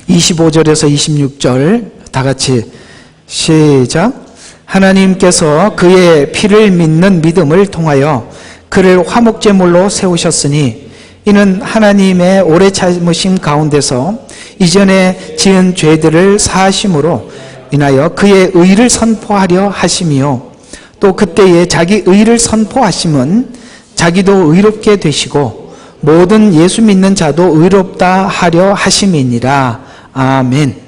25절에서 26절 다 같이 시작. 하나님께서 그의 피를 믿는 믿음을 통하여 그를 화목제물로 세우셨으니 이는 하나님의 오래 참으심 가운데서 이전에 지은 죄들을 사하심으로 인하여 그의 의를 선포하려 하심이요 또 그때에 자기 의를 선포하심은 자기도 의롭게 되시고 모든 예수 믿는 자도 의롭다 하려 하심이니라. 아멘.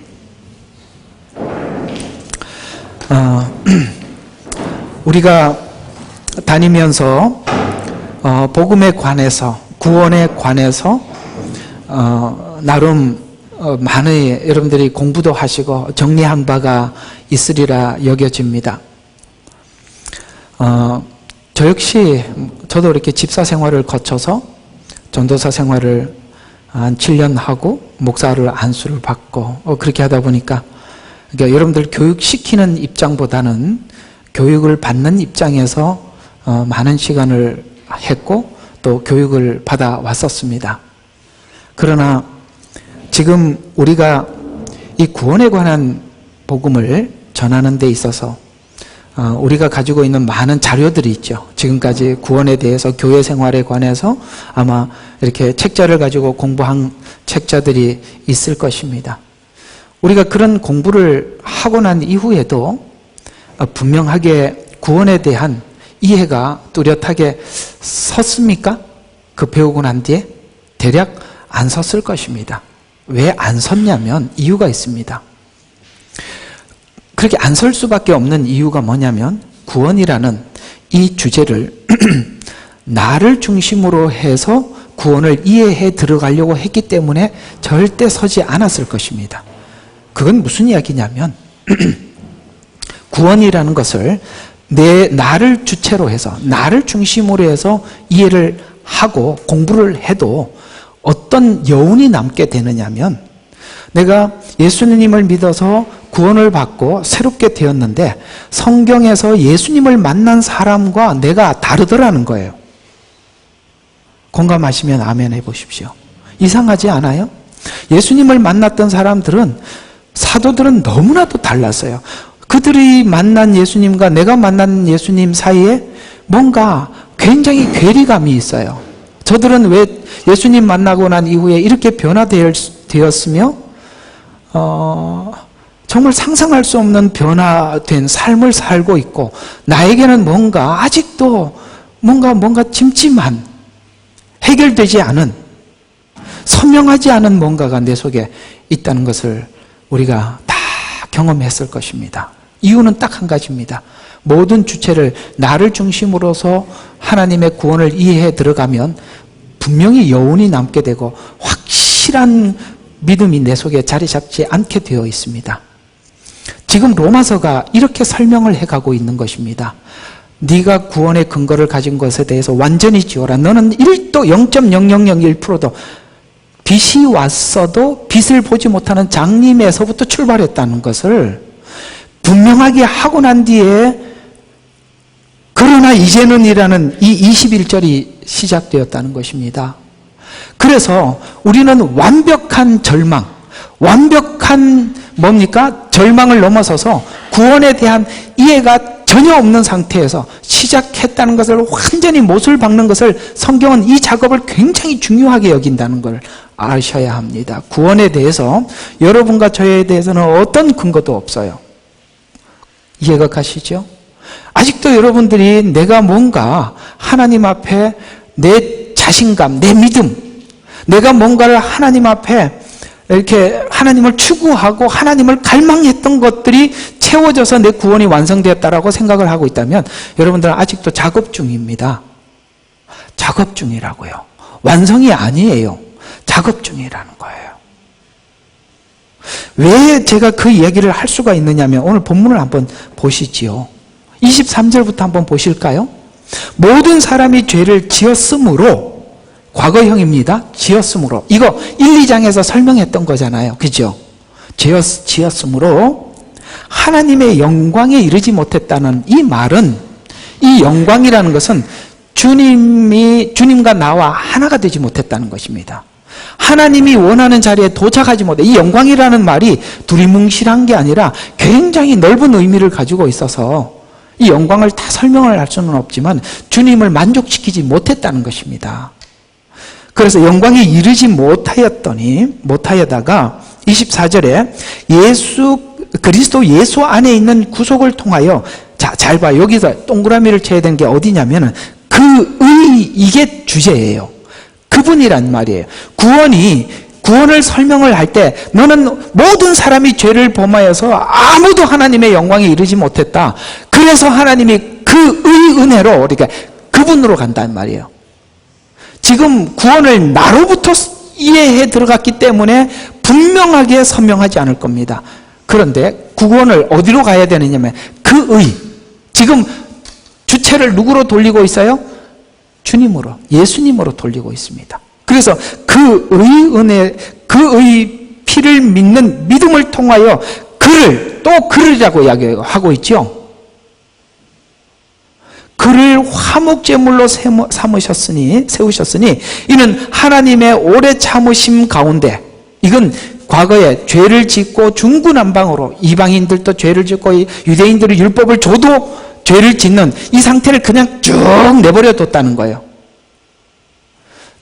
우리가 다니면서 복음에 관해서, 구원에 관해서 나름 많은 여러분들이 공부도 하시고 정리한 바가 있으리라 여겨집니다. 저 역시 저도 이렇게 집사 생활을 거쳐서 전도사 생활을 한 7년 하고 목사를 안수를 받고 그렇게 하다 보니까 그러니까 여러분들 교육시키는 입장보다는 교육을 받는 입장에서 많은 시간을 했고 또 교육을 받아 왔었습니다. 그러나 지금 우리가 이 구원에 관한 복음을 전하는 데 있어서 우리가 가지고 있는 많은 자료들이 있죠. 지금까지 구원에 대해서 교회 생활에 관해서 아마 이렇게 책자를 가지고 공부한 책자들이 있을 것입니다. 우리가 그런 공부를 하고 난 이후에도 분명하게 구원에 대한 이해가 뚜렷하게 섰습니까? 그 배우고 난 뒤에? 대략 안 섰을 것입니다. 왜 안 섰냐면 이유가 있습니다. 그렇게 안 설 수밖에 없는 이유가 뭐냐면 구원이라는 이 주제를 나를 중심으로 해서 구원을 이해해 들어가려고 했기 때문에 절대 서지 않았을 것입니다. 그건 무슨 이야기냐면 구원이라는 것을 나를 주체로 해서 나를 중심으로 해서 이해를 하고 공부를 해도 어떤 여운이 남게 되느냐면 내가 예수님을 믿어서 구원을 받고 새롭게 되었는데 성경에서 예수님을 만난 사람과 내가 다르더라는 거예요. 공감하시면 아멘 해보십시오. 이상하지 않아요? 예수님을 만났던 사람들은 사도들은 너무나도 달랐어요. 그들이 만난 예수님과 내가 만난 예수님 사이에 뭔가 굉장히 괴리감이 있어요. 저들은 왜 예수님 만나고 난 이후에 이렇게 변화되었으며 정말 상상할 수 없는 변화된 삶을 살고 있고 나에게는 뭔가 아직도 뭔가 찜찜한 해결되지 않은 선명하지 않은 뭔가가 내 속에 있다는 것을 우리가 다 경험했을 것입니다. 이유는 딱 한 가지입니다. 모든 주체를 나를 중심으로서 하나님의 구원을 이해해 들어가면 분명히 여운이 남게 되고 확실한 믿음이 내 속에 자리 잡지 않게 되어 있습니다. 지금 로마서가 이렇게 설명을 해가고 있는 것입니다. 네가 구원의 근거를 가진 것에 대해서 완전히 지어라. 너는 1도 0.0001%도 빛이 왔어도 빛을 보지 못하는 장님에서부터 출발했다는 것을 분명하게 하고 난 뒤에 그러나 이제는 이라는 이 21절이 시작되었다는 것입니다. 그래서 우리는 완벽한 절망, 완벽한 뭡니까? 절망을 넘어서서 구원에 대한 이해가 전혀 없는 상태에서 시작했다는 것을 완전히 못을 박는 것을 성경은 이 작업을 굉장히 중요하게 여긴다는 걸 아셔야 합니다. 구원에 대해서 여러분과 저에 대해서는 어떤 근거도 없어요. 이해가 가시죠? 아직도 여러분들이 내가 뭔가 하나님 앞에 내 자신감, 내 믿음, 내가 뭔가를 하나님 앞에 이렇게 하나님을 추구하고 하나님을 갈망했던 것들이 채워져서 내 구원이 완성되었다라고 생각을 하고 있다면 여러분들은 아직도 작업 중입니다. 작업 중이라고요. 완성이 아니에요. 작업 중이라는 거예요. 왜 제가 그 이야기를 할 수가 있느냐면 오늘 본문을 한번 보시지요. 23절부터 한번 보실까요? 모든 사람이 죄를 지었으므로, 과거형입니다. 지었으므로. 이거 1, 2장에서 설명했던 거잖아요. 그죠? 지었으므로 하나님의 영광에 이르지 못했다는 이 말은, 이 영광이라는 것은 주님과 나와 하나가 되지 못했다는 것입니다. 하나님이 원하는 자리에 도착하지 못해. 이 영광이라는 말이 두리뭉실한 게 아니라 굉장히 넓은 의미를 가지고 있어서 이 영광을 다 설명을 할 수는 없지만 주님을 만족시키지 못했다는 것입니다. 그래서 영광에 이르지 못하여다가 24절에 그리스도 예수 안에 있는 구속을 통하여, 자, 잘 봐. 여기서 동그라미를 쳐야 되는 게 어디냐면은 이게 주제예요. 그분이란 말이에요. 구원을 설명을 할 때 너는 모든 사람이 죄를 범하여서 아무도 하나님의 영광에 이르지 못했다. 그래서 하나님이 그의 은혜로 우리가 그분으로 간단 말이에요. 지금 구원을 나로부터 이해해 들어갔기 때문에 분명하게 선명하지 않을 겁니다. 그런데 구원을 어디로 가야 되느냐면 지금 주체를 누구로 돌리고 있어요? 주님으로, 예수님으로 돌리고 있습니다. 그래서 그의 은혜, 그의 피를 믿는 믿음을 통하여 그를이라고 이야기하고 있죠. 그를 화목제물로 세우셨으니 이는 하나님의 오래 참으심 가운데, 이건 과거에 죄를 짓고 중구난방으로 이방인들도 죄를 짓고 유대인들이 율법을 줘도 죄를 짓는 이 상태를 그냥 쭉 내버려 뒀다는 거예요.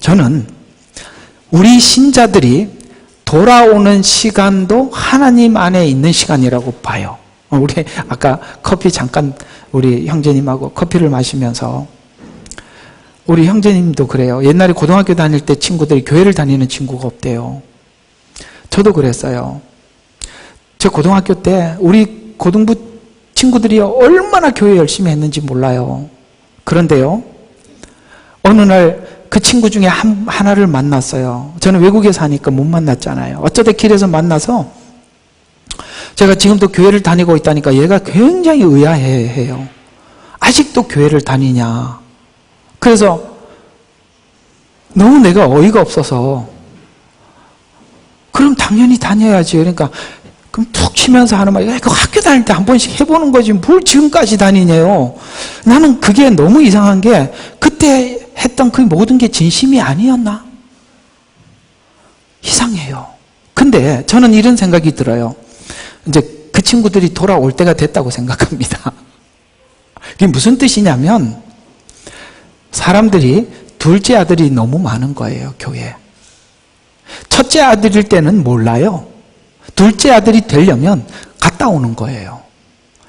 저는 우리 신자들이 돌아오는 시간도 하나님 안에 있는 시간이라고 봐요. 우리 아까 커피 잠깐 우리 형제님하고 커피를 마시면서 우리 형제님도 그래요. 옛날에 고등학교 다닐 때 친구들이 교회를 다니는 친구가 없대요. 저도 그랬어요. 저 고등학교 때 우리 고등부 친구들이 얼마나 교회 열심히 했는지 몰라요. 그런데요, 어느 날 그 친구 중에 하나를 만났어요. 저는 외국에 사니까 못 만났잖아요. 어쩌다 길에서 만나서 제가 지금도 교회를 다니고 있다니까 얘가 굉장히 의아해해요. 아직도 교회를 다니냐. 그래서 너무 내가 어이가 없어서 그럼 당연히 다녀야지. 그러니까 그럼 툭 치면서 하는 말이, 그 학교 다닐 때 한 번씩 해보는 거지 뭘 지금까지 다니냐요. 나는 그게 너무 이상한 게 그때 했던 그 모든 게 진심이 아니었나? 이상해요. 근데 저는 이런 생각이 들어요. 이제 그 친구들이 돌아올 때가 됐다고 생각합니다. 이게 무슨 뜻이냐면 사람들이 둘째 아들이 너무 많은 거예요, 교회에. 첫째 아들일 때는 몰라요. 둘째 아들이 되려면 갔다 오는 거예요.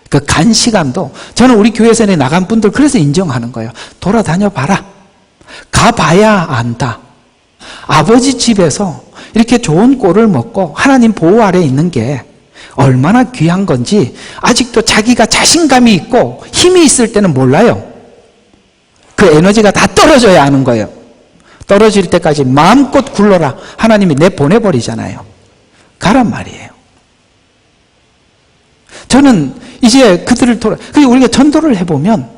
그 간 시간도, 저는 우리 교회에서 나간 분들 그래서 인정하는 거예요. 돌아다녀 봐라. 가봐야 안다. 아버지 집에서 이렇게 좋은 꼴을 먹고 하나님 보호 아래 있는 게 얼마나 귀한 건지 아직도 자기가 자신감이 있고 힘이 있을 때는 몰라요. 그 에너지가 다 떨어져야 하는 거예요. 떨어질 때까지 마음껏 굴러라. 하나님이 내보내버리잖아요. 가란 말이에요. 저는 이제 그들을 우리가 전도를 해보면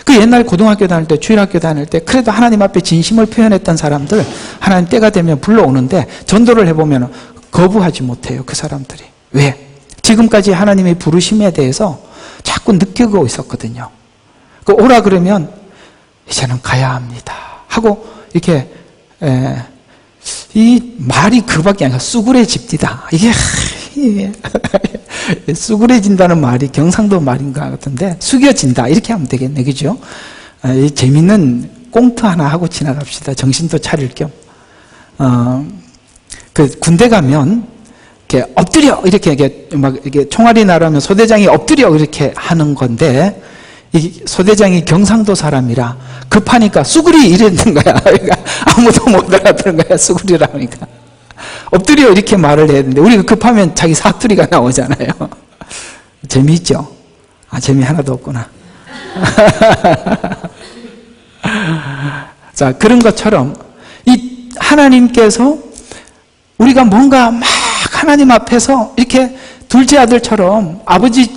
그 옛날 고등학교 다닐 때, 주일학교 다닐 때 그래도 하나님 앞에 진심을 표현했던 사람들 하나님 때가 되면 불러오는데 전도를 해보면 거부하지 못해요. 그 사람들이. 왜? 지금까지 하나님의 부르심에 대해서 자꾸 느끼고 있었거든요. 그 오라 그러면 이제는 가야 합니다 하고 이렇게 이 말이 그밖에 아니라 쑥그레집디다. 이게 쑥그레진다는 말이 경상도 말인 것 같은데 숙여진다 이렇게 하면 되겠네, 그죠? 재밌는 꽁트 하나 하고 지나갑시다. 정신도 차릴 겸. 그 군대 가면 이렇게 엎드려 이렇게 막 이렇게 총알이 날아오면 소대장이 엎드려 이렇게 하는 건데 이 소대장이 경상도 사람이라 급하니까 쑥으리 이랬는 거야. 그러니까 아무도 못 알아듣는 거야. 쑥으리라니까. 엎드려 이렇게 말을 해야 되는데 우리가 급하면 자기 사투리가 나오잖아요. 재미있죠? 재미 하나도 없구나. 자, 그런 것처럼 이 하나님께서 우리가 뭔가 막 하나님 앞에서 이렇게 둘째 아들처럼 아버지의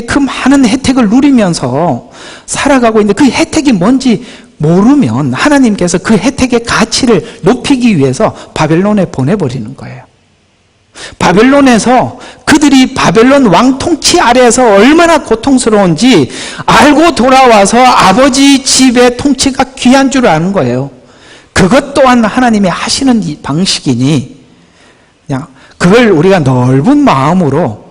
그 많은 혜택을 누리면서 살아가고 있는데 그 혜택이 뭔지 모르면 하나님께서 그 혜택의 가치를 높이기 위해서 바벨론에 보내버리는 거예요. 바벨론에서 그들이 바벨론 왕 통치 아래에서 얼마나 고통스러운지 알고 돌아와서 아버지 집의 통치가 귀한 줄 아는 거예요. 그것 또한 하나님이 하시는 이 방식이니 그냥 그걸 우리가 넓은 마음으로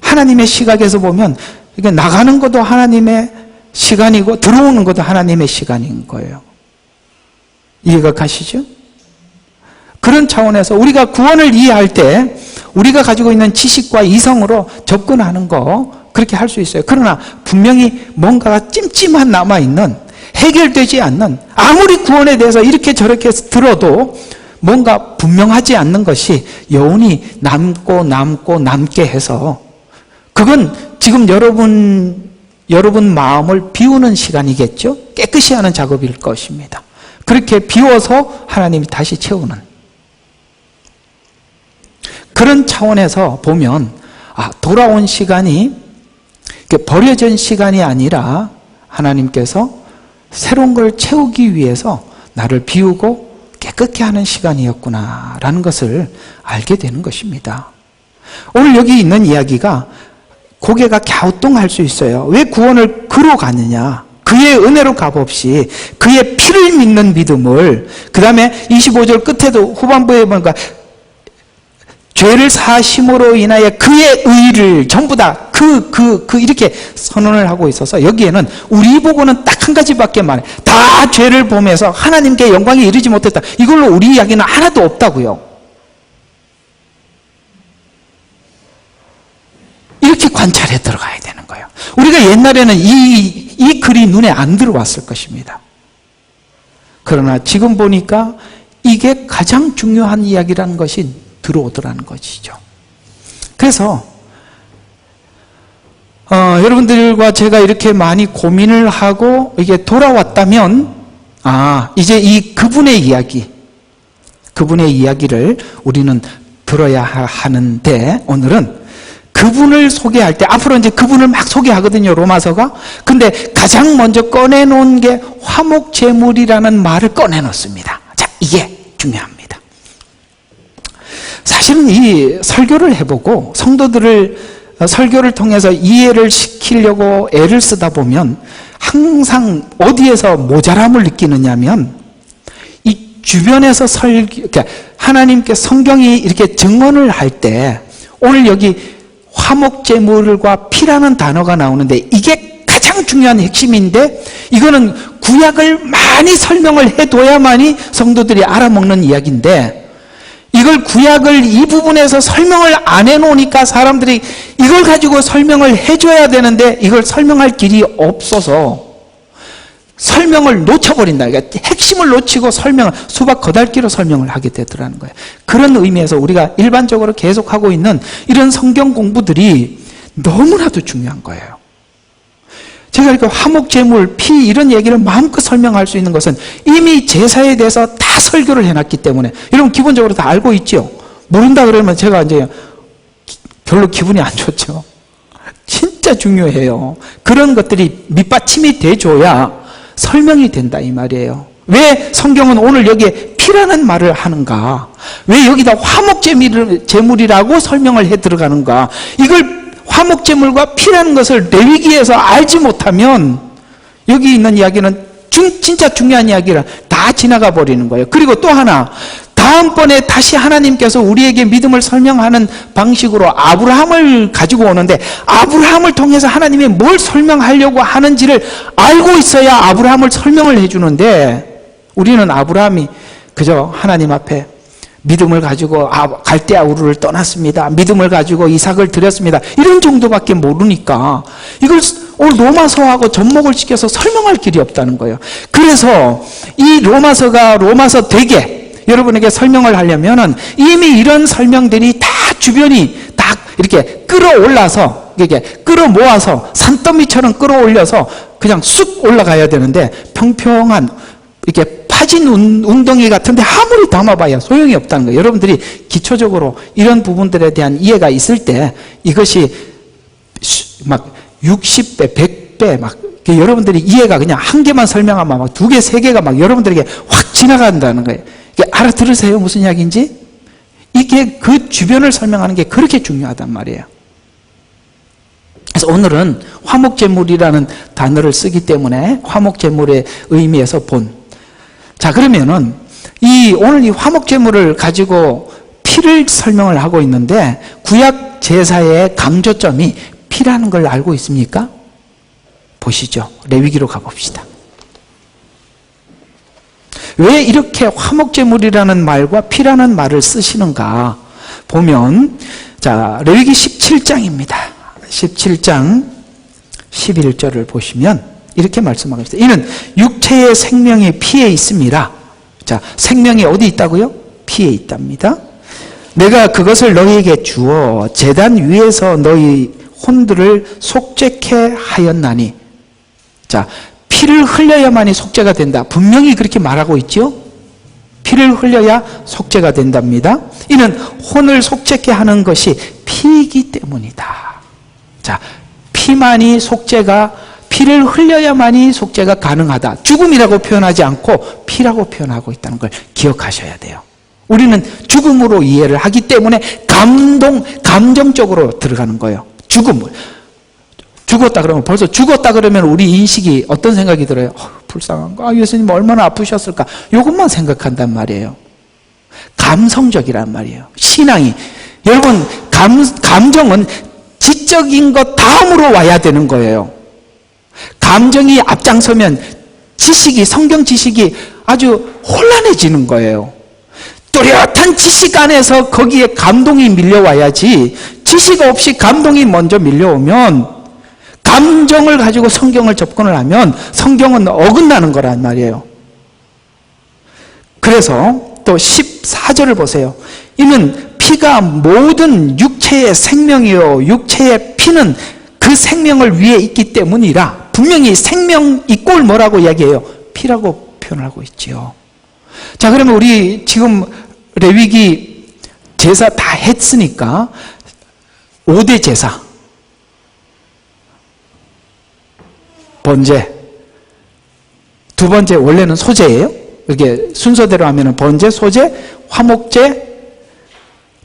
하나님의 시각에서 보면 이게 나가는 것도 하나님의 시간이고 들어오는 것도 하나님의 시간인 거예요. 이해가 가시죠? 그런 차원에서 우리가 구원을 이해할 때 우리가 가지고 있는 지식과 이성으로 접근하는 거 그렇게 할 수 있어요. 그러나 분명히 뭔가가 찜찜한 남아있는 해결되지 않는 아무리 구원에 대해서 이렇게 저렇게 들어도 뭔가 분명하지 않는 것이 여운이 남게 해서 그건 지금 여러분 마음을 비우는 시간이겠죠? 깨끗이 하는 작업일 것입니다. 그렇게 비워서 하나님이 다시 채우는 그런 차원에서 보면 돌아온 시간이 버려진 시간이 아니라 하나님께서 새로운 걸 채우기 위해서 나를 비우고 깨끗게 하는 시간이었구나라는 것을 알게 되는 것입니다. 오늘 여기 있는 이야기가 고개가 갸우뚱할 수 있어요. 왜 구원을 그로 가느냐? 그의 은혜로 값없이 그의 피를 믿는 믿음을 그 다음에 25절 끝에도 후반부에 보니까 죄를 사심으로 인하여 그의 의를 전부 다 이렇게 선언을 하고 있어서 여기에는 우리 보고는 딱 한 가지밖에 말해. 다 죄를 보면서 하나님께 영광에 이르지 못했다. 이걸로 우리 이야기는 하나도 없다고요. 이렇게 관찰해 들어가야 되는 거예요. 우리가 옛날에는 이 글이 눈에 안 들어왔을 것입니다. 그러나 지금 보니까 이게 가장 중요한 이야기라는 것이 들어오더라는 것이죠. 그래서 여러분들과 제가 이렇게 많이 고민을 하고 이게 돌아왔다면 이제 이 그분의 이야기를 우리는 들어야 하는데 오늘은 그분을 소개할 때 앞으로 이제 그분을 막 소개하거든요. 로마서가. 근데 가장 먼저 꺼내놓은 게 화목제물이라는 말을 꺼내놓습니다. 자, 이게 중요합니다. 사실은 이 설교를 해보고 성도들을 설교를 통해서 이해를 시키려고 애를 쓰다 보면 항상 어디에서 모자람을 느끼느냐면 이 주변에서 그러니까 하나님께 성경이 이렇게 증언을 할 때 오늘 여기 화목제물과 피라는 단어가 나오는데 이게 가장 중요한 핵심인데 이거는 구약을 많이 설명을 해둬야만이 성도들이 알아먹는 이야기인데 이걸 구약을 이 부분에서 설명을 안 해놓으니까 사람들이 이걸 가지고 설명을 해줘야 되는데 이걸 설명할 길이 없어서 설명을 놓쳐버린다. 그러니까 핵심을 놓치고 수박 거달기로 설명을 하게 되더라는 거예요. 그런 의미에서 우리가 일반적으로 계속하고 있는 이런 성경 공부들이 너무나도 중요한 거예요. 제가 이렇게 화목제물, 피 이런 얘기를 마음껏 설명할 수 있는 것은 이미 제사에 대해서 다 설교를 해놨기 때문에 여러분 기본적으로 다 알고 있죠? 모른다 그러면 제가 이제 별로 기분이 안 좋죠. 진짜 중요해요. 그런 것들이 밑받침이 돼줘야 설명이 된다 이 말이에요. 왜 성경은 오늘 여기에 피라는 말을 하는가? 왜 여기다 화목제물이라고 설명을 해 들어가는가? 이걸 화목제물과 피라는 것을 레위기에서 알지 못하면 여기 있는 이야기는 진짜 중요한 이야기라 다 지나가 버리는 거예요. 그리고 또 하나 다음번에 다시 하나님께서 우리에게 믿음을 설명하는 방식으로 아브라함을 가지고 오는데 아브라함을 통해서 하나님이 뭘 설명하려고 하는지를 알고 있어야 아브라함을 설명을 해주는데 우리는 아브라함이 그저 하나님 앞에 믿음을 가지고 갈대아 우르를 떠났습니다. 믿음을 가지고 이삭을 드렸습니다. 이런 정도밖에 모르니까 이걸 오늘 로마서하고 접목을 시켜서 설명할 길이 없다는 거예요. 그래서 이 로마서가 로마서 되게 여러분에게 설명을 하려면은 이미 이런 설명들이 다 주변이 다 이렇게 끌어올라서 이렇게 끌어모아서 산더미처럼 끌어올려서 그냥 쑥 올라가야 되는데 평평한 이렇게 파진 웅덩이 같은데 아무리 담아봐야 소용이 없다는 거예요. 여러분들이 기초적으로 이런 부분들에 대한 이해가 있을 때 이것이 막 60배, 100배 막 여러분들이 이해가 그냥 한 개만 설명하면 막 2개, 3개가 막 여러분들에게 확 지나간다는 거예요. 알아들으세요? 무슨 이야기인지? 이게 그 주변을 설명하는 게 그렇게 중요하단 말이에요. 그래서 오늘은 화목제물이라는 단어를 쓰기 때문에 화목제물의 의미에서 자, 그러면은 오늘 이 화목제물을 가지고 피를 설명을 하고 있는데 구약 제사의 강조점이 피라는 걸 알고 있습니까? 보시죠. 레위기로 가봅시다. 왜 이렇게 화목제물이라는 말과 피라는 말을 쓰시는가 보면, 자, 레위기 17장입니다. 17장 11절을 보시면 이렇게 말씀하고 있어요. 이는 육체의 생명이 피에 있습니다. 자, 생명이 어디 있다고요? 피에 있답니다. 내가 그것을 너희에게 주어 제단 위에서 너희 혼들을 속죄케 하였나니. 자, 피를 흘려야만이 속죄가 된다. 분명히 그렇게 말하고 있죠. 피를 흘려야 속죄가 된답니다. 이는 혼을 속죄케 하는 것이 피이기 때문이다. 자, 피를 흘려야만이 속죄가 가능하다. 죽음이라고 표현하지 않고 피라고 표현하고 있다는 걸 기억하셔야 돼요. 우리는 죽음으로 이해를 하기 때문에 감정적으로 들어가는 거예요. 죽었다 그러면, 벌써 죽었다 그러면 우리 인식이 어떤 생각이 들어요? 불쌍한 거, 예수님 얼마나 아프셨을까? 이것만 생각한단 말이에요. 감성적이란 말이에요. 신앙이. 여러분, 감정은 지적인 것 다음으로 와야 되는 거예요. 감정이 앞장서면 성경 지식이 아주 혼란해지는 거예요. 뚜렷한 지식 안에서 거기에 감동이 밀려와야지, 지식 없이 감동이 먼저 밀려오면, 감정을 가지고 성경을 접근을 하면 성경은 어긋나는 거란 말이에요. 그래서 또 14절을 보세요. 이는 피가 모든 육체의 생명이요 육체의 피는 그 생명을 위해 있기 때문이라. 분명히 생명 이꼴 뭐라고 이야기해요? 피라고 표현하고 있지요. 자, 그러면 우리 지금 레위기 제사 다 했으니까 5대 제사, 번제, 두 번째 원래는 소제예요. 이렇게 순서대로 하면 번제, 소제, 화목제,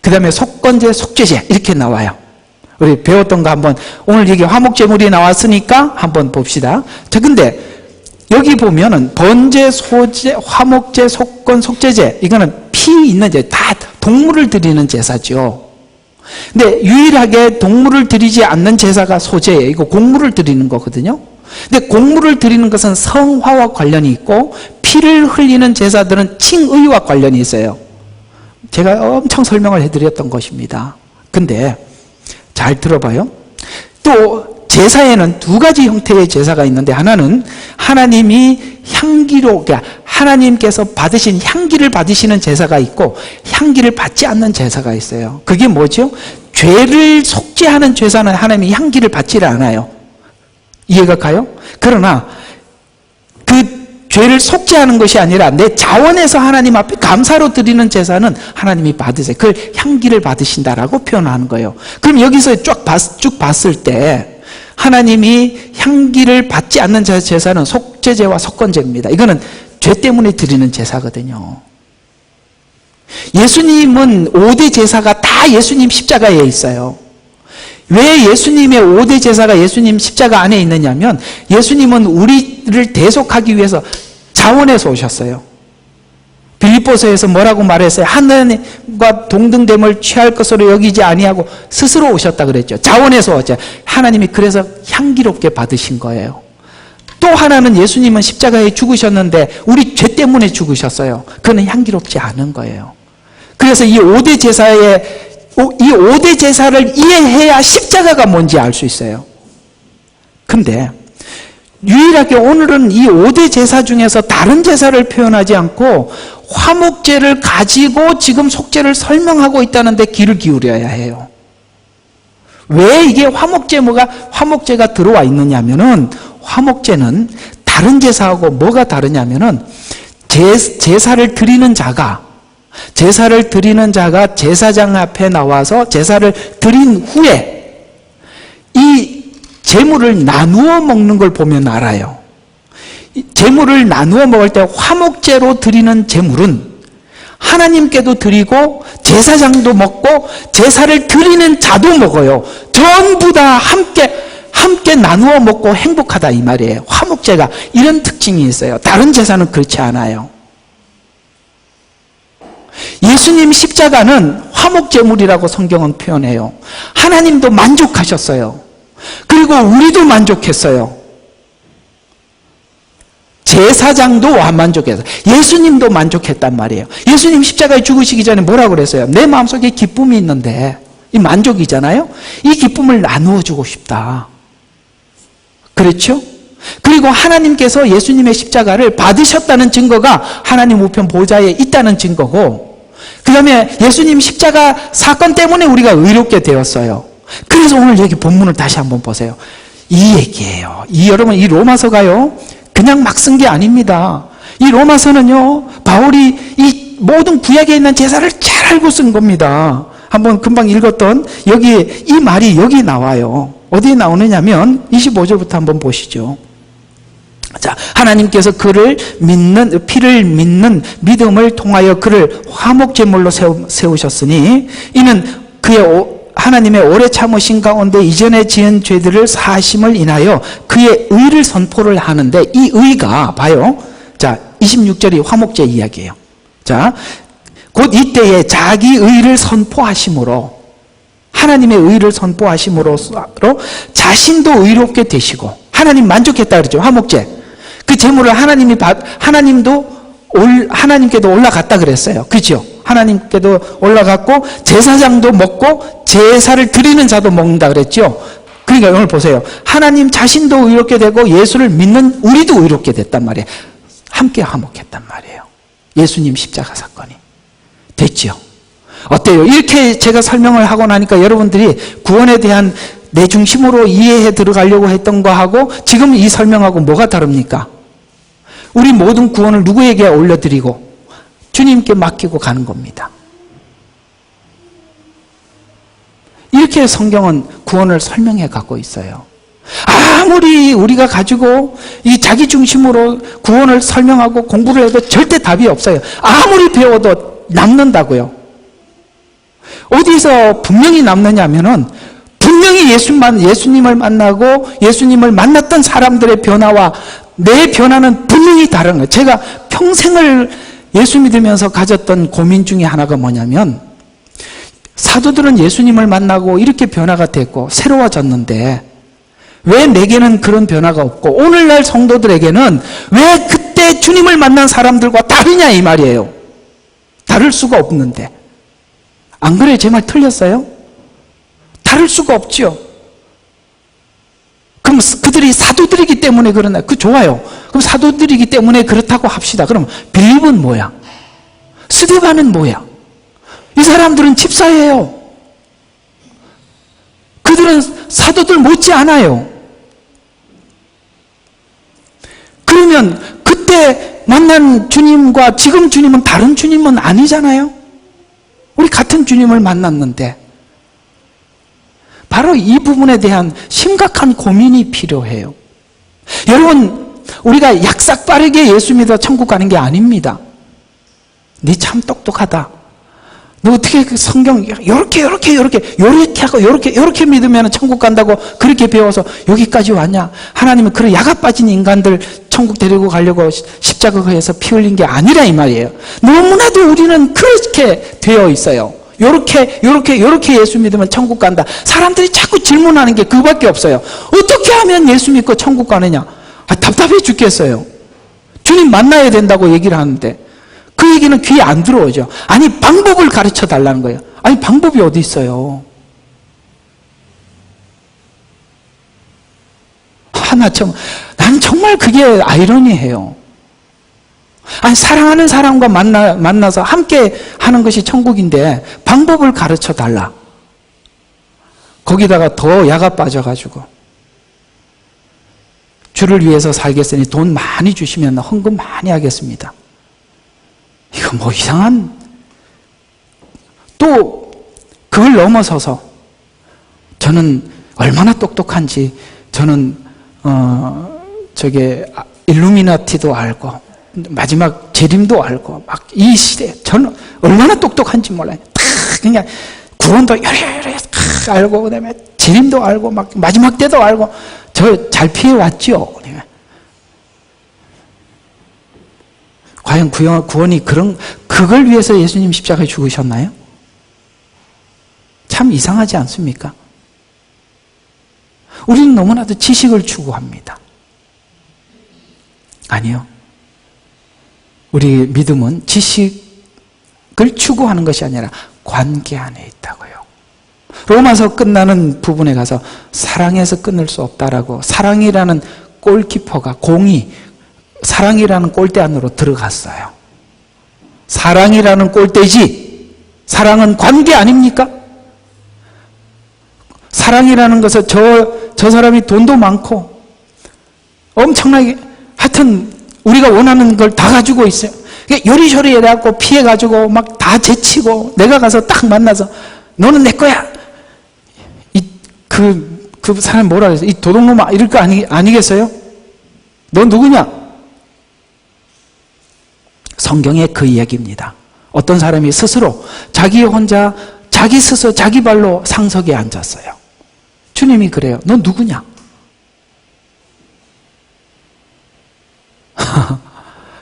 그 다음에 속건제, 속죄제 이렇게 나와요. 우리 배웠던 거 한번, 오늘 이게 화목제물이 나왔으니까 한번 봅시다. 자, 근데 여기 보면은 번제, 소제, 화목제, 속건, 속죄제, 이거는 피 있는 제, 다 동물을 드리는 제사죠. 근데 유일하게 동물을 드리지 않는 제사가 소제예요. 이거 곡물을 드리는 거거든요. 근데 곡물을 드리는 것은 성화와 관련이 있고, 피를 흘리는 제사들은 칭의와 관련이 있어요. 제가 엄청 설명을 해드렸던 것입니다. 근데 잘 들어봐요. 또 제사에는 두 가지 형태의 제사가 있는데, 하나는 하나님이 향기로, 그러니까 하나님께서 받으신 향기를 받으시는 제사가 있고, 향기를 받지 않는 제사가 있어요. 그게 뭐죠? 죄를 속죄하는 제사는 하나님이 향기를 받지를 않아요. 이해가 가요? 그러나 그 죄를 속죄하는 것이 아니라 내 자원에서 하나님 앞에 감사로 드리는 제사는 하나님이 받으세요. 그걸 향기를 받으신다라고 표현하는 거예요. 그럼 여기서 쭉 봤을 때 하나님이 향기를 받지 않는 제사는 속죄제와 속건제입니다. 이거는 죄 때문에 드리는 제사거든요. 예수님은 5대 제사가 다 예수님 십자가에 있어요. 왜 예수님의 5대 제사가 예수님 십자가 안에 있느냐면, 예수님은 우리를 대속하기 위해서 자원에서 오셨어요. 빌립보서에서 뭐라고 말했어요? 하나님과 동등됨을 취할 것으로 여기지 아니하고 스스로 오셨다 그랬죠. 자원에서 오죠. 하나님이 그래서 향기롭게 받으신 거예요. 또 하나는 예수님은 십자가에 죽으셨는데 우리 죄 때문에 죽으셨어요. 그는 향기롭지 않은 거예요. 그래서 이 5대 제사를 이해해야 십자가가 뭔지 알 수 있어요. 근데 유일하게 오늘은 이 5대 제사 중에서 다른 제사를 표현하지 않고 화목제를 가지고 지금 속죄를 설명하고 있다는데 귀를 기울여야 해요. 왜 이게 화목제가 들어와 있느냐면은, 화목제는 다른 제사하고 뭐가 다르냐면은, 제사를 드리는 자가 제사장 앞에 나와서 제사를 드린 후에 이 제물을 나누어 먹는 걸 보면 알아요. 제물을 나누어 먹을 때 화목제로 드리는 제물은 하나님께도 드리고 제사장도 먹고 제사를 드리는 자도 먹어요. 전부 다 함께 나누어 먹고 행복하다 이 말이에요. 화목제가 이런 특징이 있어요. 다른 제사는 그렇지 않아요. 예수님 십자가는 화목제물이라고 성경은 표현해요. 하나님도 만족하셨어요. 그리고 우리도 만족했어요. 제사장도 만족했어요. 예수님도 만족했단 말이에요. 예수님 십자가에 죽으시기 전에 뭐라고 그랬어요? 내 마음속에 기쁨이 있는데, 이 만족이잖아요. 이 기쁨을 나누어 주고 싶다. 그렇죠? 그리고 하나님께서 예수님의 십자가를 받으셨다는 증거가 하나님 우편 보좌에 있다는 증거고, 그 다음에 예수님 십자가 사건 때문에 우리가 의롭게 되었어요. 그래서 오늘 여기 본문을 다시 한번 보세요. 이 얘기예요. 여러분, 이 로마서가요, 그냥 막 쓴 게 아닙니다. 이 로마서는요, 바울이 이 모든 구약에 있는 제사를 잘 알고 쓴 겁니다. 한번 금방 읽었던 여기 이 말이 여기 나와요. 어디에 나오느냐면 25절부터 한번 보시죠. 자, 하나님께서 그를 믿는, 피를 믿는 믿음을 통하여 그를 화목제물로 세우셨으니 이는 그의 하나님의 오래 참으신 가운데 이전에 지은 죄들을 사하심을 인하여 그의 의를 선포를 하는데, 이 의가 봐요. 자, 26절이 화목제 이야기예요. 자, 곧 이때에 자기 의를 선포하심으로, 하나님의 의를 선포하심으로 자신도 의롭게 되시고, 하나님 만족했다 그러죠. 화목제. 그 제물을 하나님께도 올라갔다 그랬어요. 그죠? 하나님께도 올라갔고, 제사장도 먹고, 제사를 드리는 자도 먹는다 그랬죠? 그러니까 오늘 보세요. 하나님 자신도 의롭게 되고, 예수를 믿는 우리도 의롭게 됐단 말이에요. 함께 화목했단 말이에요. 예수님 십자가 사건이. 됐죠? 어때요? 이렇게 제가 설명을 하고 나니까 여러분들이 구원에 대한 내 중심으로 이해해 들어가려고 했던 거하고 지금 이 설명하고 뭐가 다릅니까? 우리 모든 구원을 누구에게 올려드리고 주님께 맡기고 가는 겁니다. 이렇게 성경은 구원을 설명해 갖고 있어요. 아무리 우리가 가지고 이 자기 중심으로 구원을 설명하고 공부를 해도 절대 답이 없어요. 아무리 배워도 남는다고요. 어디서 분명히 남느냐 하면은 분명히 예수님을 만나고 예수님을 만났던 사람들의 변화와 내 변화는 분명히 다른 거예요. 제가 평생을 예수 믿으면서 가졌던 고민 중에 하나가 뭐냐면, 사도들은 예수님을 만나고 이렇게 변화가 됐고 새로워졌는데 왜 내게는 그런 변화가 없고 오늘날 성도들에게는 왜 그때 주님을 만난 사람들과 다르냐 이 말이에요. 다를 수가 없는데. 안 그래요? 제 말 틀렸어요? 다를 수가 없죠. 그럼 그들이 사도들이기 때문에 그러나, 좋아요. 그럼 사도들이기 때문에 그렇다고 합시다. 그럼 빌립은 뭐야? 스데반은 뭐야? 이 사람들은 집사예요. 그들은 사도들 못지 않아요. 그러면 그때 만난 주님과 지금 주님은 다른 주님은 아니잖아요. 우리 같은 주님을 만났는데, 바로 이 부분에 대한 심각한 고민이 필요해요. 여러분, 우리가 약삭 빠르게 예수 믿어 천국 가는 게 아닙니다. 네 참 똑똑하다. 너 어떻게 그 성경 요렇게 하고 요렇게 믿으면 천국 간다고 그렇게 배워서 여기까지 왔냐? 하나님은 그런 야가 빠진 인간들 천국 데리고 가려고 십자가에서 피 흘린 게 아니라 이 말이에요. 너무나도 우리는 그렇게 되어 있어요. 요렇게 예수 믿으면 천국 간다. 사람들이 자꾸 질문하는 게 그거밖에 없어요. 어떻게 하면 예수 믿고 천국 가느냐? 답답해 죽겠어요. 주님 만나야 된다고 얘기를 하는데 그 얘기는 귀에 안 들어오죠. 아니, 방법을 가르쳐 달라는 거예요. 아니, 방법이 어디 있어요? 난 정말 그게 아이러니해요. 아니, 사랑하는 사람과 만나서 함께 하는 것이 천국인데 방법을 가르쳐 달라. 거기다가 더 야가 빠져가지고 주를 위해서 살겠으니 돈 많이 주시면 헌금 많이 하겠습니다. 이거 뭐 이상한, 또 그걸 넘어서서 저는 얼마나 똑똑한지, 저는 일루미나티도 알고 마지막 재림도 알고 막 이 시대 저는 얼마나 똑똑한지 몰라요. 다 그냥 구원도 여러 알고 그다음에 재림도 알고 막 마지막 때도 알고 저 잘 피해 왔죠. 과연 구원이 그걸 위해서 예수님 십자가에 죽으셨나요? 참 이상하지 않습니까? 우리는 너무나도 지식을 추구합니다. 아니요. 우리 믿음은 지식을 추구하는 것이 아니라 관계 안에 있다고요. 로마서 끝나는 부분에 가서 사랑에서 끊을 수 없다라고, 사랑이라는 골키퍼가, 공이 사랑이라는 골대 안으로 들어갔어요. 사랑이라는 골대지, 사랑은 관계 아닙니까? 사랑이라는 것은 저 사람이 돈도 많고 엄청나게, 하여튼 우리가 원하는 걸 다 가지고 있어요. 요리조리 해갖고 피해가지고 막 다 제치고, 내가 가서 딱 만나서 너는 내 거야. 그 사람이 뭐라 그랬어요? 이 도둑놈아, 이럴 거 아니겠어요? 너 누구냐? 성경의 그 이야기입니다. 어떤 사람이 스스로 자기 스스로 자기 발로 상석에 앉았어요. 주님이 그래요. 너 누구냐?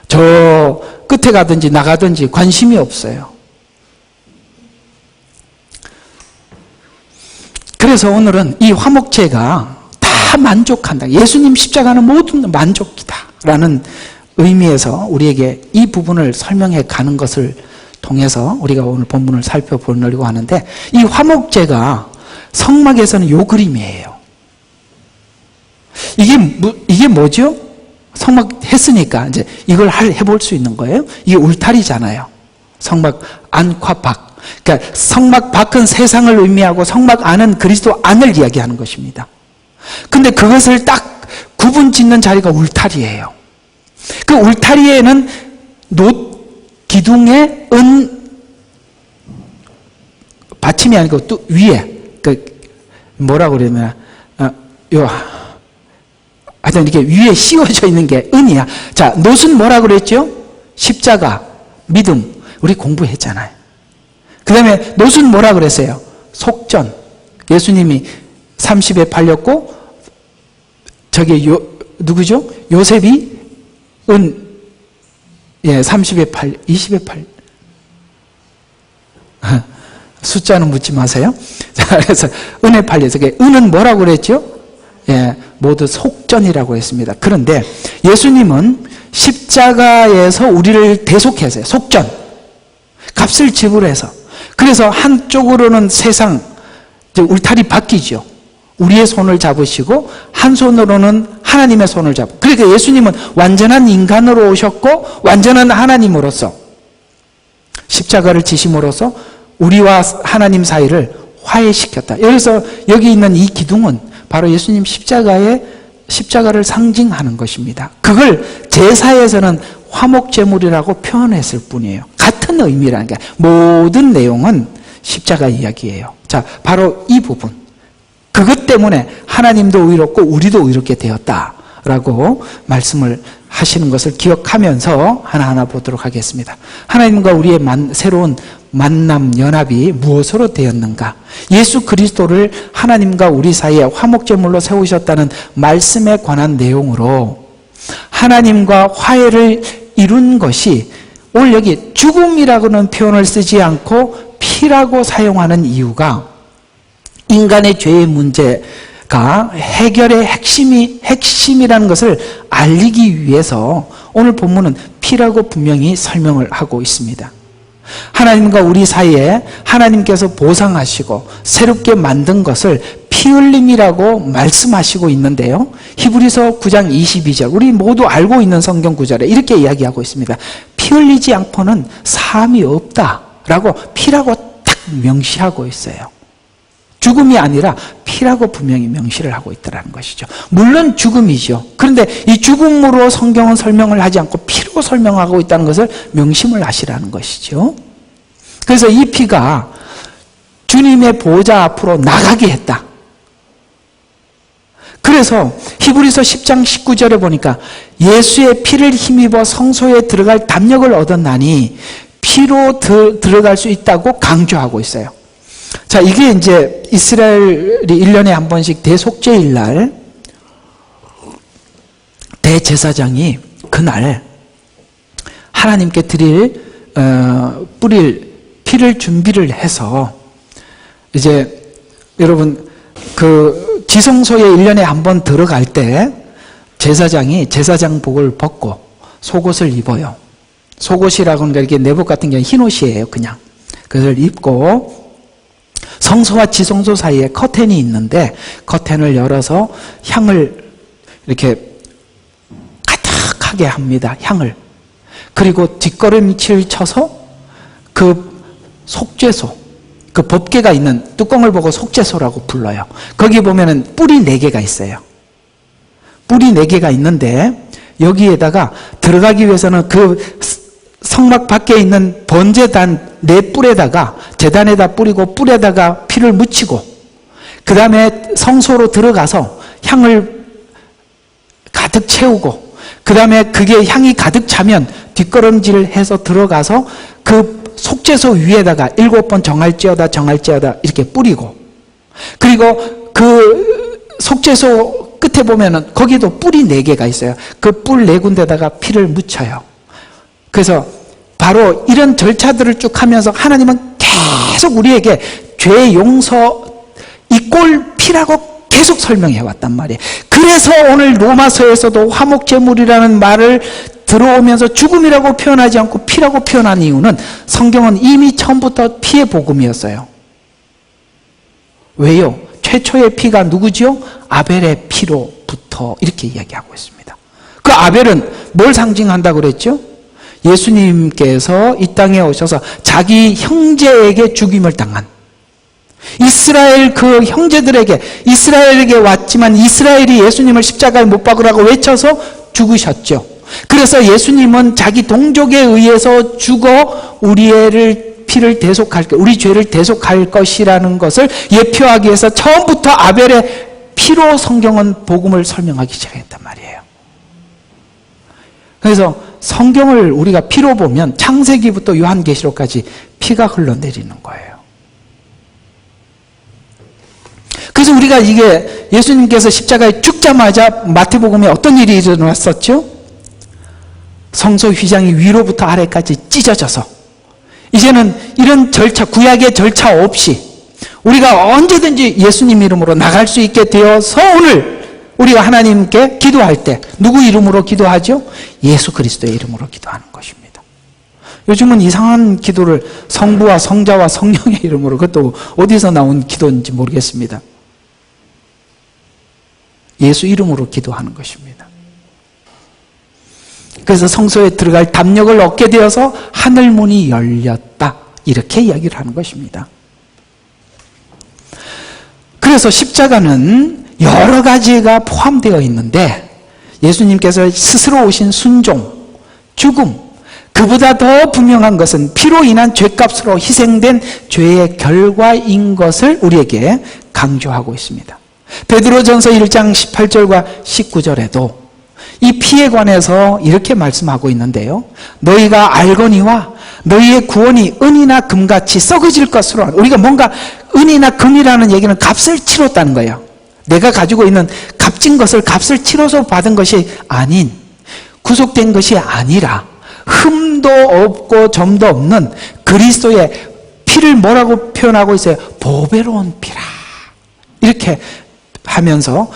저 끝에 가든지 나가든지 관심이 없어요. 그래서 오늘은 이 화목제가 다 만족한다. 예수님 십자가는 모든 만족이다 라는 의미에서 우리에게 이 부분을 설명해 가는 것을 통해서 우리가 오늘 본문을 살펴보려고 하는데, 이 화목제가 성막에서는 요 그림이에요. 이게 뭐죠? 성막 했으니까 이제 이걸 해볼 수 있는 거예요. 이게 울타리잖아요. 성막 안과 밖. 그러니까 성막 밖은 세상을 의미하고 성막 안은 그리스도 안을 이야기하는 것입니다. 근데 그것을 딱 구분 짓는 자리가 울타리예요. 그 울타리에는 기둥에 은 받침이 아니고 또 위에, 뭐라고 그러면, 하여튼 이렇게 위에 씌워져 있는 게 은이야. 자, 놋은 뭐라고 그랬죠? 십자가, 믿음. 우리 공부했잖아요. 그 다음에 놋은 뭐라 그랬어요? 속전. 예수님이 30에 팔렸고, 누구죠? 요셉이 30에 20에 숫자는 묻지 마세요. 자, 그래서 은에 팔려서, 은은 뭐라고 그랬죠? 모두 속전이라고 했습니다. 그런데 예수님은 십자가에서 우리를 대속했어요. 속전. 값을 지불해서. 그래서 한쪽으로는 세상, 울타리 바뀌죠. 우리의 손을 잡으시고 한 손으로는 하나님의 손을 잡고, 그러니까 예수님은 완전한 인간으로 오셨고 완전한 하나님으로서 십자가를 지심으로써 우리와 하나님 사이를 화해시켰다. 그래서 여기 있는 이 기둥은 바로 예수님 십자가를 상징하는 것입니다. 그걸 제사에서는 화목제물이라고 표현했을 뿐이에요. 같은 의미라는 게, 모든 내용은 십자가 이야기예요. 자, 바로 이 부분. 그것 때문에 하나님도 의롭고 우리도 의롭게 되었다라고 말씀을 하시는 것을 기억하면서 하나하나 보도록 하겠습니다. 하나님과 우리의 새로운 만남, 연합이 무엇으로 되었는가? 예수 그리스도를 하나님과 우리 사이에 화목제물로 세우셨다는 말씀에 관한 내용으로 하나님과 화해를 이룬 것이, 오늘 여기 죽음이라고는 표현을 쓰지 않고 피라고 사용하는 이유가, 인간의 죄의 문제가 해결의 핵심이라는 것을 알리기 위해서 오늘 본문은 피라고 분명히 설명을 하고 있습니다. 하나님과 우리 사이에 하나님께서 보상하시고 새롭게 만든 것을 피 흘림이라고 말씀하시고 있는데요. 히브리서 9장 22절, 우리 모두 알고 있는 성경 구절에 이렇게 이야기하고 있습니다. 피 흘리지 않고는 사함이 없다라고 피라고 딱 명시하고 있어요. 죽음이 아니라 피라고 분명히 명시를 하고 있다는 것이죠. 물론 죽음이죠. 그런데 이 죽음으로 성경은 설명을 하지 않고 피로 설명하고 있다는 것을 명심을 하시라는 것이죠. 그래서 이 피가 주님의 보좌 앞으로 나가게 했다. 그래서 히브리서 10장 19절에 보니까 예수의 피를 힘입어 성소에 들어갈 담력을 얻었나니 피로 들어갈 수 있다고 강조하고 있어요. 자, 이게 이제 이스라엘이 1년에 한 번씩 대속죄일 날 대제사장이 그날 하나님께 뿌릴 피를 준비를 해서 이제 여러분 그 지성소에 1년에 한 번 들어갈 때 제사장이 제사장복을 벗고 속옷을 입어요. 속옷이라고 하는 게 이렇게 내복 같은 경우는 흰 옷이에요. 그냥 그걸 입고 성소와 지성소 사이에 커튼이 있는데 커튼을 열어서 향을 이렇게 가득하게 합니다. 향을. 그리고 뒷걸음치를 쳐서 그 속죄소, 그 법궤가 있는 뚜껑을 보고 속죄소라고 불러요. 거기 보면은 뿔이 4개가 있어요. 뿔이 4개가 있는데 여기에다가 들어가기 위해서는 그 성막 밖에 있는 번제단 4뿔에다가 제단에다 뿌리고 뿔에다가 피를 묻히고 그 다음에 성소로 들어가서 향을 가득 채우고 그 다음에 그게 향이 가득 차면 뒷걸음질을 해서 들어가서 그 속죄소 위에다가 7번 정할지어다 이렇게 뿌리고 그리고 그 속죄소 끝에 보면은 거기도 뿔이 4개가 있어요. 그 뿔 4군데다가 피를 묻혀요. 그래서 바로 이런 절차들을 쭉 하면서 하나님은 계속 우리에게 죄 용서 이 꼴 피라고 계속 설명해 왔단 말이에요. 그래서 오늘 로마서에서도 화목제물이라는 말을 들어오면서 죽음이라고 표현하지 않고 피라고 표현한 이유는 성경은 이미 처음부터 피의 복음이었어요. 왜요? 최초의 피가 누구지요? 아벨의 피로부터 이렇게 이야기하고 있습니다. 그 아벨은 뭘 상징한다고 그랬죠? 예수님께서 이 땅에 오셔서 자기 형제에게 죽임을 당한 이스라엘 그 형제들에게 이스라엘에게 왔지만 이스라엘이 예수님을 십자가에 못 박으라고 외쳐서 죽으셨죠. 그래서 예수님은 자기 동족에 의해서 죽어 우리의 피를 대속할 우리 죄를 대속할 것이라는 것을 예표하기 위해서 처음부터 아벨의 피로 성경은 복음을 설명하기 시작했단 말이에요. 그래서 성경을 우리가 피로 보면 창세기부터 요한계시록까지 피가 흘러내리는 거예요. 그래서 우리가 이게 예수님께서 십자가에 죽자마자 마태복음에 어떤 일이 일어났었죠? 성소 휘장이 위로부터 아래까지 찢어져서 이제는 이런 절차, 구약의 절차 없이 우리가 언제든지 예수님 이름으로 나갈 수 있게 되어서 오늘 우리가 하나님께 기도할 때 누구 이름으로 기도하죠? 예수 그리스도의 이름으로 기도하는 것입니다. 요즘은 이상한 기도를 성부와 성자와 성령의 이름으로, 그것도 어디서 나온 기도인지 모르겠습니다. 예수 이름으로 기도하는 것입니다. 그래서 성소에 들어갈 담력을 얻게 되어서 하늘문이 열렸다, 이렇게 이야기를 하는 것입니다. 그래서 십자가는 여러 가지가 포함되어 있는데 예수님께서 스스로 오신 순종, 죽음, 그보다 더 분명한 것은 피로 인한 죄값으로 희생된 죄의 결과인 것을 우리에게 강조하고 있습니다. 베드로전서 1장 18절과 19절에도 이 피에 관해서 이렇게 말씀하고 있는데요. 너희가 알거니와 너희의 구원이 은이나 금같이 썩어질 것으로, 우리가 뭔가 은이나 금이라는 얘기는 값을 치렀다는 거예요. 내가 가지고 있는 값진 것을 값을 치러서 받은 것이 아닌, 구속된 것이 아니라 흠도 없고 점도 없는 그리스도의 피를 뭐라고 표현하고 있어요? 보배로운 피라, 이렇게 하면서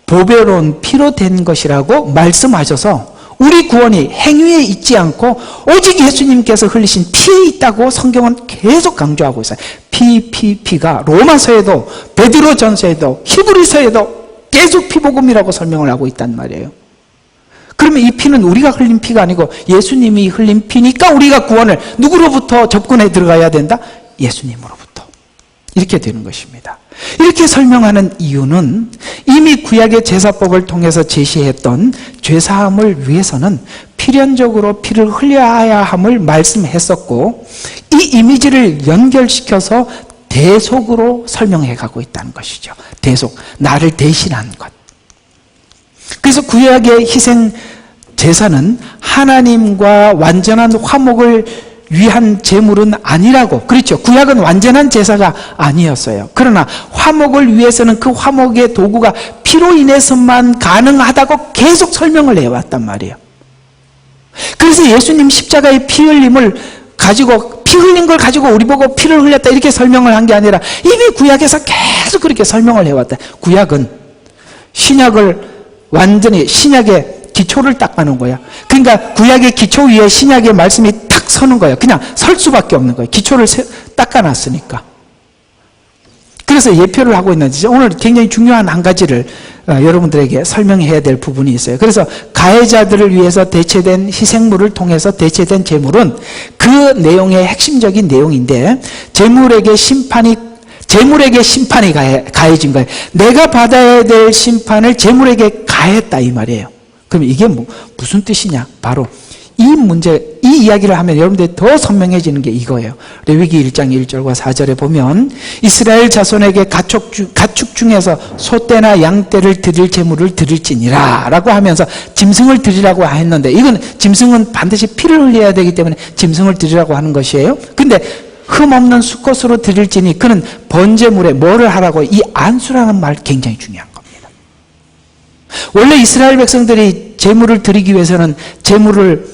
보배로운 피로 된 것이라고 말씀하셔서 우리 구원이 행위에 있지 않고 오직 예수님께서 흘리신 피에 있다고 성경은 계속 강조하고 있어요. 피가 로마서에도 베드로전서에도 히브리서에도 계속 피복음이라고 설명을 하고 있단 말이에요. 그러면 이 피는 우리가 흘린 피가 아니고 예수님이 흘린 피니까 우리가 구원을 누구로부터 접근해 들어가야 된다? 예수님으로부터. 이렇게 되는 것입니다. 이렇게 설명하는 이유는 이미 구약의 제사법을 통해서 제시했던 죄사함을 위해서는 필연적으로 피를 흘려야 함을 말씀했었고, 이 이미지를 연결시켜서 대속으로 설명해 가고 있다는 것이죠. 대속, 나를 대신한 것. 그래서 구약의 희생 제사는 하나님과 완전한 화목을 위한 제물은 아니라고, 그렇죠. 구약은 완전한 제사가 아니었어요. 그러나 화목을 위해서는 그 화목의 도구가 피로 인해서만 가능하다고 계속 설명을 해왔단 말이에요. 그래서 예수님 십자가의 피 흘림을 가지고, 피 흘린 걸 가지고 우리 보고 피를 흘렸다 이렇게 설명을 한 게 아니라 이미 구약에서 계속 그렇게 설명을 해왔다. 구약은 신약을 완전히 신약의 기초를 닦아놓은 거야. 그러니까 구약의 기초 위에 신약의 말씀이 탁 서는 거예요. 그냥 설 수밖에 없는 거예요. 기초를 닦아놨으니까. 그래서 예표를 하고 있는데 오늘 굉장히 중요한 한 가지를 여러분들에게 설명해야 될 부분이 있어요. 그래서 가해자들을 위해서 대체된 희생물을 통해서 대체된 제물은 그 내용의 핵심적인 내용인데, 제물에게 심판이 가해진 거예요. 내가 받아야 될 심판을 제물에게 가했다 이 말이에요. 그럼 이게 무슨 뜻이냐? 바로 이 이야기를 하면 여러분들이 더 선명해지는 게 이거예요. 레위기 1장 1절과 4절에 보면 이스라엘 자손에게 가축 중에서 소떼나 양떼를 드릴 제물을 드릴지니라 라고 하면서 짐승을 드리라고 했는데, 이건 짐승은 반드시 피를 흘려야 되기 때문에 짐승을 드리라고 하는 것이에요. 근데 흠없는 수컷으로 드릴지니 그는 번제물에 뭐를 하라고, 이 안수라는 말 굉장히 중요한 겁니다. 원래 이스라엘 백성들이 제물을 드리기 위해서는 제물을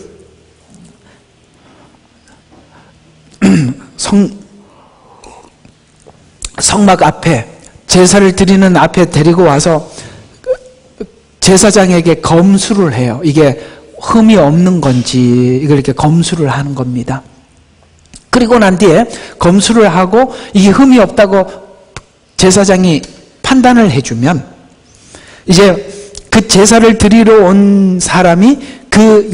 성막 앞에, 제사를 드리는 앞에 데리고 와서 제사장에게 검수를 해요. 이게 흠이 없는 건지 이걸 이렇게 검수를 하는 겁니다. 그리고 난 뒤에 검수를 하고 이게 흠이 없다고 제사장이 판단을 해주면, 이제 그 제사를 드리러 온 사람이 그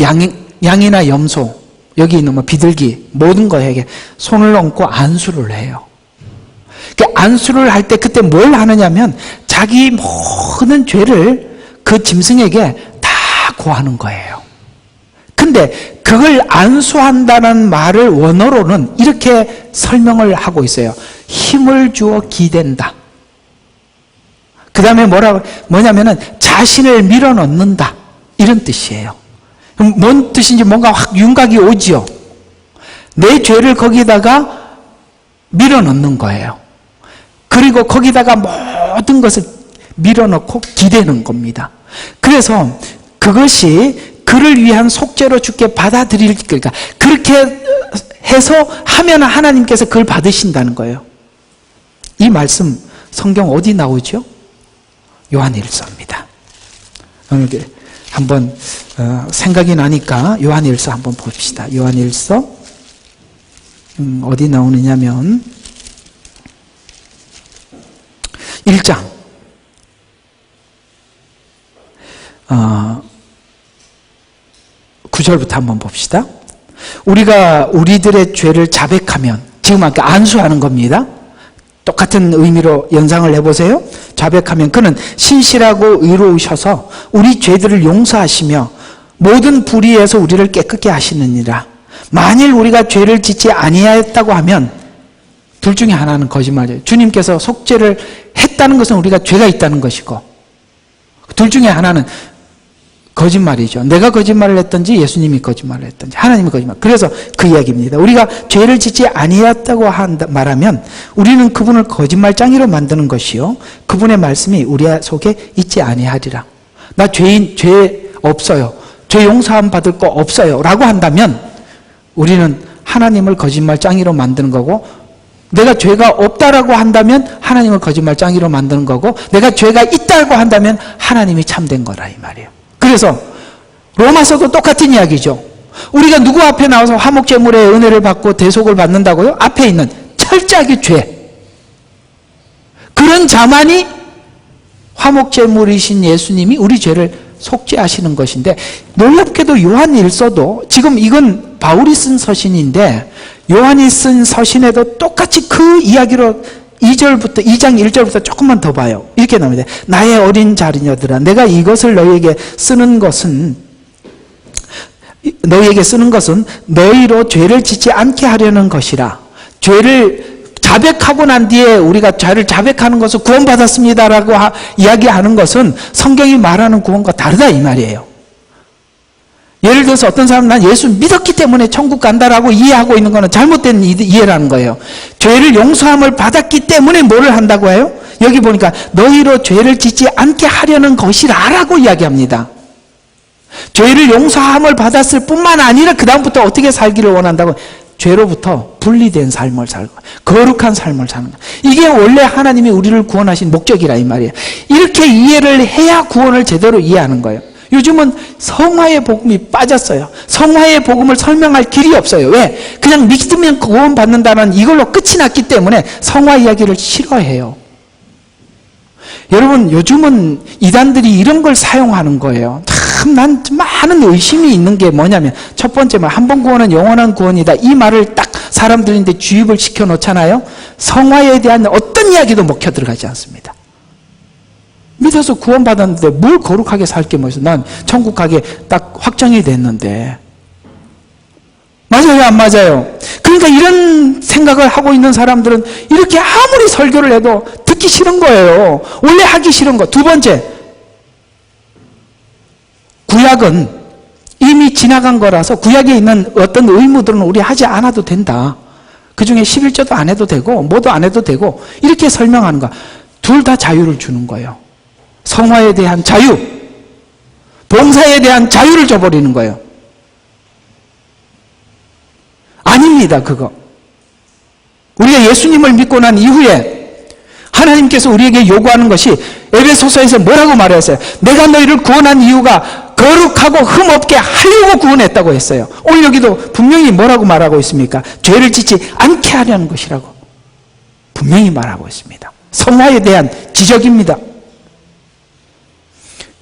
양이나 염소, 여기 있는 비둘기, 모든 거에게 손을 얹고 안수를 해요. 안수를 할 때 그때 뭘 하느냐면 자기 모든 죄를 그 짐승에게 다 고하는 거예요. 근데 그걸 안수한다는 말을 원어로는 이렇게 설명을 하고 있어요. 힘을 주어 기댄다. 그 다음에 뭐냐면은 자신을 밀어넣는다, 이런 뜻이에요. 그럼 뭔 뜻인지 뭔가 확 윤곽이 오지요. 내 죄를 거기다가 밀어넣는 거예요. 그리고 거기다가 모든 것을 밀어넣고 기대는 겁니다. 그래서 그것이 그를 위한 속죄로 주께 받아들일, 그러니까 그렇게 해서 하면 하나님께서 그걸 받으신다는 거예요. 이 말씀 성경 어디 나오죠? 요한일서입니다. 오늘 한번 생각이 나니까 요한일서 한번 봅시다. 요한일서 어디 나오느냐면 1장 9절부터 한번 봅시다. 우리가 우리들의 죄를 자백하면, 지금 아까 안수하는 겁니다. 똑같은 의미로 연상을 해보세요. 자백하면 그는 신실하고 의로우셔서 우리 죄들을 용서하시며 모든 불의에서 우리를 깨끗게 하시느니라. 만일 우리가 죄를 짓지 아니하였다고 하면, 둘 중에 하나는 거짓말이에요. 주님께서 속죄를 했다는 것은 우리가 죄가 있다는 것이고, 둘 중에 하나는 거짓말이죠. 내가 거짓말을 했든지 예수님이 거짓말을 했든지 하나님이 거짓말. 그래서 그 이야기입니다. 우리가 죄를 짓지 아니했다고 말하면 우리는 그분을 거짓말장이로 만드는 것이요, 그분의 말씀이 우리 속에 있지 아니하리라. 나 죄 없어요, 죄 용서함 받을 거 없어요 라고 한다면 우리는 하나님을 거짓말장이로 만드는 거고, 내가 죄가 없다라고 한다면 하나님을 거짓말장이로 만드는 거고, 내가 죄가 있다고 한다면 하나님이 참된 거라 이 말이에요. 그래서 로마서도 똑같은 이야기죠. 우리가 누구 앞에 나와서 화목제물의 은혜를 받고 대속을 받는다고요? 앞에 있는 철저하게 죄, 그런 자만이 화목제물이신 예수님이 우리 죄를 속죄하시는 것인데, 놀랍게도 요한일서도, 지금 이건 바울이 쓴 서신인데 요한이 쓴 서신에도 똑같이 그 이야기로 2장 1절부터 조금만 더 봐요. 이렇게 나옵니다. 나의 어린 자녀들아, 내가 이것을 너희에게 쓰는 것은 너희로 죄를 짓지 않게 하려는 것이라. 죄를 자백하고 난 뒤에 우리가 죄를 자백하는 것을 구원받았습니다라고 이야기하는 것은 성경이 말하는 구원과 다르다 이 말이에요. 예를 들어서 어떤 사람은 난 예수 믿었기 때문에 천국 간다라고 이해하고 있는 것은 잘못된 이해라는 거예요. 죄를 용서함을 받았기 때문에 뭐를 한다고 해요? 여기 보니까 너희로 죄를 짓지 않게 하려는 것이라라고 이야기합니다. 죄를 용서함을 받았을 뿐만 아니라 그 다음부터 어떻게 살기를 원한다고? 죄로부터 분리된 삶을 살고 거룩한 삶을 사는 거예요. 이게 원래 하나님이 우리를 구원하신 목적이라 이 말이에요. 이렇게 이해를 해야 구원을 제대로 이해하는 거예요. 요즘은 성화의 복음이 빠졌어요. 성화의 복음을 설명할 길이 없어요. 왜? 그냥 믿으면 구원받는다는 이걸로 끝이 났기 때문에 성화 이야기를 싫어해요. 여러분, 요즘은 이단들이 이런 걸 사용하는 거예요. 참 난 많은 의심이 있는 게 뭐냐면, 첫 번째 말, 한 번 구원은 영원한 구원이다, 이 말을 딱 사람들인데 주입을 시켜 놓잖아요. 성화에 대한 어떤 이야기도 먹혀 들어가지 않습니다. 믿어서 구원받았는데 뭘 거룩하게 살 게 뭐 있어? 난 천국 가게 딱 확정이 됐는데. 맞아요, 안 맞아요? 그러니까 이런 생각을 하고 있는 사람들은 이렇게 아무리 설교를 해도 듣기 싫은 거예요. 원래 하기 싫은 거. 두 번째, 구약은 이미 지나간 거라서 구약에 있는 어떤 의무들은 우리 하지 않아도 된다. 그 중에 11조도 안 해도 되고 뭐도 안 해도 되고 이렇게 설명하는 거야. 둘 다 자유를 주는 거예요. 성화에 대한 자유, 봉사에 대한 자유를 줘버리는 거예요. 아닙니다, 그거. 우리가 예수님을 믿고 난 이후에 하나님께서 우리에게 요구하는 것이 에베소서에서 뭐라고 말했어요? 내가 너희를 구원한 이유가 거룩하고 흠없게 하려고 구원했다고 했어요. 오늘 여기도 분명히 뭐라고 말하고 있습니까? 죄를 짓지 않게 하려는 것이라고 분명히 말하고 있습니다. 성화에 대한 지적입니다.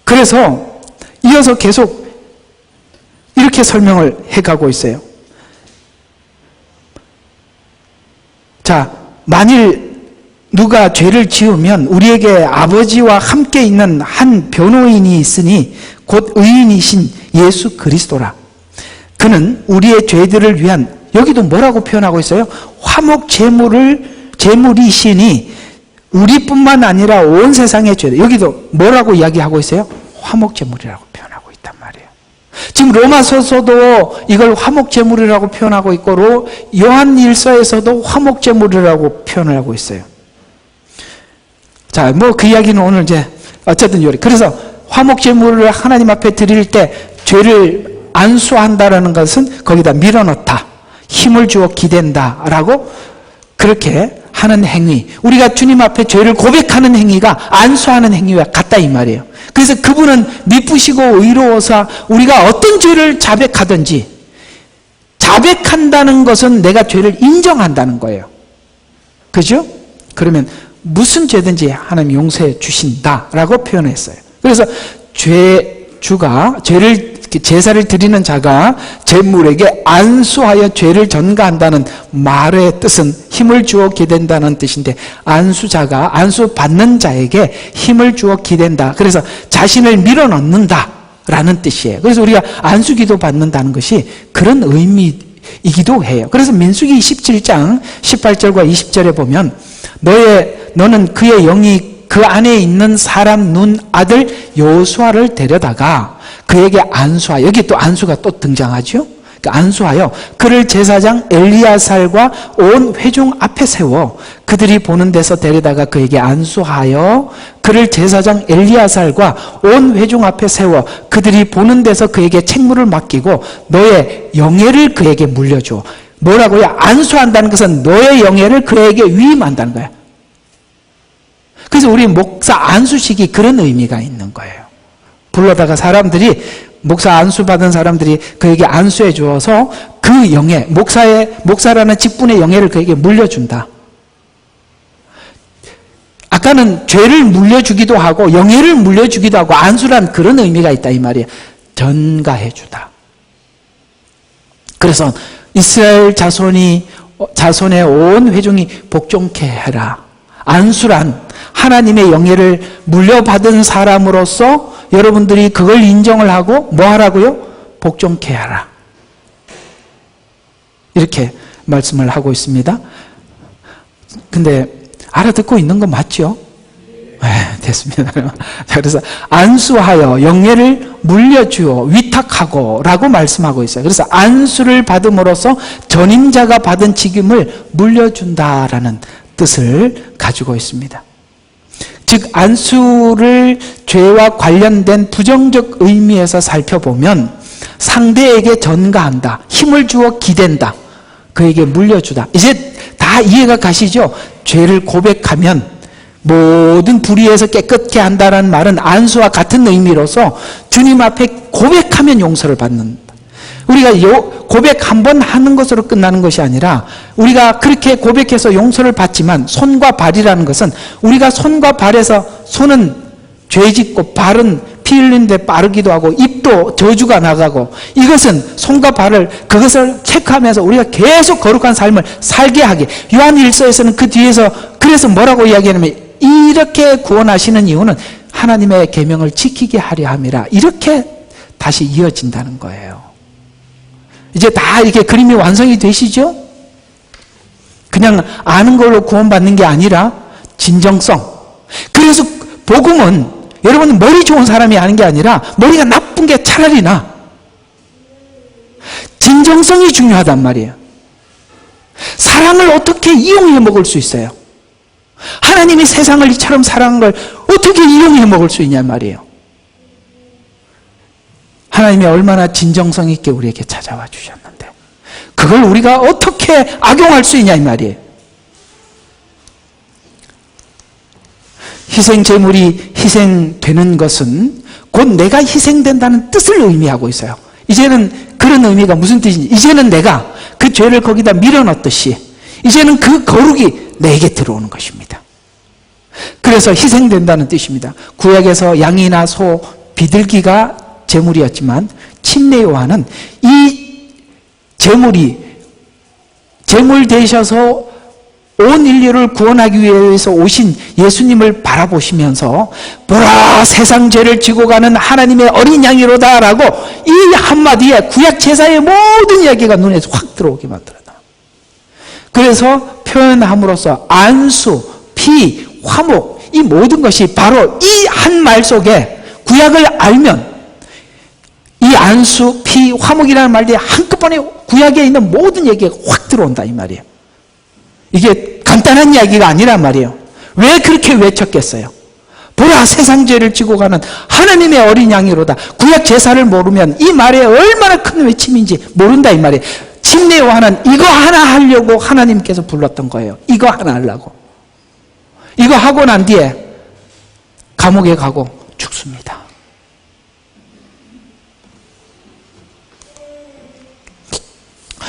그래서 이어서 계속 이렇게 설명을 해가고 있어요. 자, 만일 누가 죄를 지으면 우리에게 아버지와 함께 있는 한 변호인이 있으니 곧 의인이신 예수 그리스도라. 그는 우리의 죄들을 위한, 여기도 뭐라고 표현하고 있어요? 화목 제물이시니 우리뿐만 아니라 온 세상의 죄. 여기도 뭐라고 이야기하고 있어요? 화목 제물이라고 표현하고 있단 말이에요. 지금 로마서에서도 이걸 화목 제물이라고 표현하고 있고 요한일서에서도 화목 제물이라고 표현을 하고 있어요. 자, 뭐 그 이야기는 오늘 이제 어쨌든 요리. 그래서 화목 제물을 하나님 앞에 드릴 때 죄를 안수한다라는 것은 거기다 밀어넣다, 힘을 주어 기댄다라고 그렇게 하는 행위, 우리가 주님 앞에 죄를 고백하는 행위가 안수하는 행위와 같다 이 말이에요. 그래서 그분은 미쁘시고 의로워서 우리가 어떤 죄를 자백하든지, 자백한다는 것은 내가 죄를 인정한다는 거예요. 그죠? 그러면 무슨 죄든지 하나님 용서해 주신다라고 표현했어요. 그래서 주가 죄를 제사를 드리는 자가 제물에게 안수하여 죄를 전가한다는 말의 뜻은 힘을 주어 기댄다는 뜻인데, 안수자가 안수 받는 자에게 힘을 주어 기댄다. 그래서 자신을 밀어넣는다라는 뜻이에요. 그래서 우리가 안수기도 받는다는 것이 그런 의미이기도 해요. 그래서 민수기 17장 18절과 20절에 보면 너는 그의 영이 그 안에 있는 사람 눈 아들 여호수아를 데려다가 그에게 안수하, 여기 또 안수가 또 등장하죠. 안수하여 그를 제사장 엘리야살과 온 회중 앞에 세워 그들이 보는 데서 데려다가 그에게 안수하여 그를 제사장 엘리야살과 온 회중 앞에 세워 그들이 보는 데서 그에게 책무를 맡기고 너의 영예를 그에게 물려줘. 뭐라고요? 안수한다는 것은 너의 영예를 그에게 위임한다는 거야. 그래서 우리 목사 안수식이 그런 의미가 있는 거예요. 불러다가 사람들이, 목사 안수 받은 사람들이 그에게 안수해 주어서 그 영예, 목사라는 직분의 영예를 그에게 물려준다. 아까는 죄를 물려주기도 하고 영예를 물려주기도 하고 안수란 그런 의미가 있다 이 말이에요. 전가해 주다. 그래서 이스라엘 자손의 온 회중이 복종케 해라. 안수란 하나님의 영예를 물려받은 사람으로서 여러분들이 그걸 인정을 하고 뭐 하라고요? 복종케 하라. 이렇게 말씀을 하고 있습니다. 근데 알아듣고 있는 거 맞죠? 네, 됐습니다. 자, 그래서 안수하여 영예를 물려주어 위탁하고 라고 말씀하고 있어요. 그래서 안수를 받음으로써 전임자가 받은 직임을 물려준다라는 뜻을 가지고 있습니다. 즉 안수를 죄와 관련된 부정적 의미에서 살펴보면 상대에게 전가한다, 힘을 주어 기댄다, 그에게 물려주다. 이제 다 이해가 가시죠? 죄를 고백하면 모든 불의에서 깨끗게 한다는 말은 안수와 같은 의미로서 주님 앞에 고백하면 용서를 받는다. 우리가 고백 한 번 하는 것으로 끝나는 것이 아니라 우리가 그렇게 고백해서 용서를 받지만 손과 발이라는 것은 우리가 손과 발에서 손은 죄 짓고 발은 피 흘리는데 빠르기도 하고 입도 저주가 나가고 이것은 손과 발을 그것을 체크하면서 우리가 계속 거룩한 삶을 살게 하게 요한 1서에서는 그 뒤에서 그래서 뭐라고 이야기하냐면 이렇게 구원하시는 이유는 하나님의 계명을 지키게 하려 함이라 이렇게 다시 이어진다는 거예요. 이제 다 이렇게 그림이 완성이 되시죠? 그냥 아는 걸로 구원받는 게 아니라 진정성. 그래서 복음은 여러분 머리 좋은 사람이 아는 게 아니라 머리가 나쁜 게 차라리 나. 진정성이 중요하단 말이에요. 사랑을 어떻게 이용해 먹을 수 있어요? 하나님이 세상을 이처럼 사랑한 걸 어떻게 이용해 먹을 수 있냔 말이에요. 하나님이 얼마나 진정성 있게 우리에게 찾아와 주셨는데 그걸 우리가 어떻게 악용할 수 있냐 이 말이에요. 희생제물이 희생되는 것은 곧 내가 희생된다는 뜻을 의미하고 있어요. 이제는 그런 의미가 무슨 뜻인지, 이제는 내가 그 죄를 거기다 밀어넣듯이 이제는 그 거룩이 내게 들어오는 것입니다. 그래서 희생된다는 뜻입니다. 구약에서 양이나 소, 비둘기가 제물이었지만 침례 요한은 이 제물이 제물 되셔서 온 인류를 구원하기 위해서 오신 예수님을 바라보시면서 보라 세상 죄를 지고 가는 하나님의 어린 양이로다 라고 이 한마디에 구약 제사의 모든 이야기가 눈에 확 들어오게 만들어요. 그래서 표현함으로써 안수, 피, 화목 이 모든 것이 바로 이 한 말 속에 구약을 알면 이 안수, 피, 화목이라는 말들이 한꺼번에 구약에 있는 모든 얘기가 확 들어온다 이 말이에요. 이게 간단한 이야기가 아니란 말이에요. 왜 그렇게 외쳤겠어요? 보라 세상 죄를 지고 가는 하나님의 어린 양이로다. 구약 제사를 모르면 이 말에 얼마나 큰 외침인지 모른다 이 말이에요. 침례 요한은 이거 하나 하려고 하나님께서 불렀던 거예요. 이거 하나 하려고. 이거 하고 난 뒤에 감옥에 가고 죽습니다.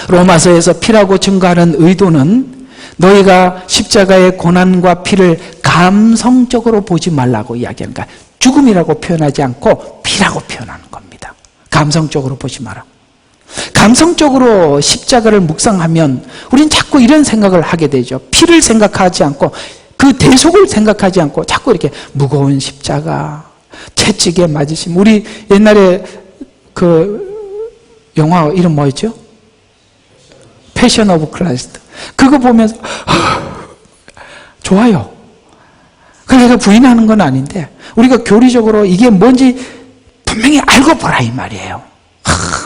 로마서에서 피라고 증거하는 의도는 너희가 십자가의 고난과 피를 감성적으로 보지 말라고 이야기하는 거야. 죽음이라고 표현하지 않고 피라고 표현하는 겁니다. 감성적으로 보지 마라. 감성적으로 십자가를 묵상하면 우린 자꾸 이런 생각을 하게 되죠. 피를 생각하지 않고 그 대속을 생각하지 않고 자꾸 이렇게 무거운 십자가, 채찍에 맞으심. 우리 옛날에 그 영화 이름 뭐였죠? 패션 오브 크라이스트. 그거 보면서 좋아요. 그래서 부인하는 건 아닌데 우리가 교리적으로 이게 뭔지 분명히 알고 보라 이 말이에요.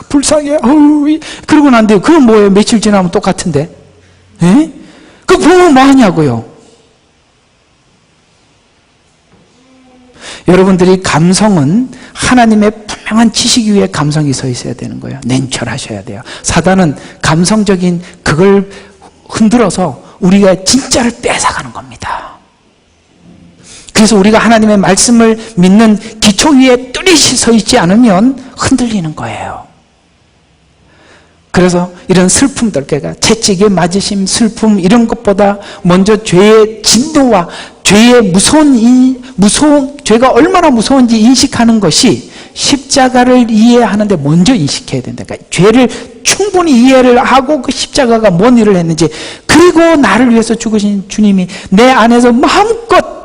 불쌍해. 그러고 난 뒤에 그건 뭐예요? 며칠 지나면 똑같은데. 에? 그 보면 뭐 하냐고요. 여러분들이 감성은 하나님의 분명한 지식 위에 감성이 서 있어야 되는 거예요. 냉철하셔야 돼요. 사단은 감성적인 그걸 흔들어서 우리가 진짜를 뺏어가는 겁니다. 그래서 우리가 하나님의 말씀을 믿는 기초 위에 뚜렷이 서 있지 않으면 흔들리는 거예요. 그래서 이런 슬픔들, 그러니까 채찍에 맞으심, 슬픔 이런 것보다 먼저 죄의 진도와 죄의 죄가 얼마나 무서운지 인식하는 것이 십자가를 이해하는데 먼저 인식해야 된다. 그러니까 죄를 충분히 이해를 하고 그 십자가가 뭔 일을 했는지, 그리고 나를 위해서 죽으신 주님이 내 안에서 마음껏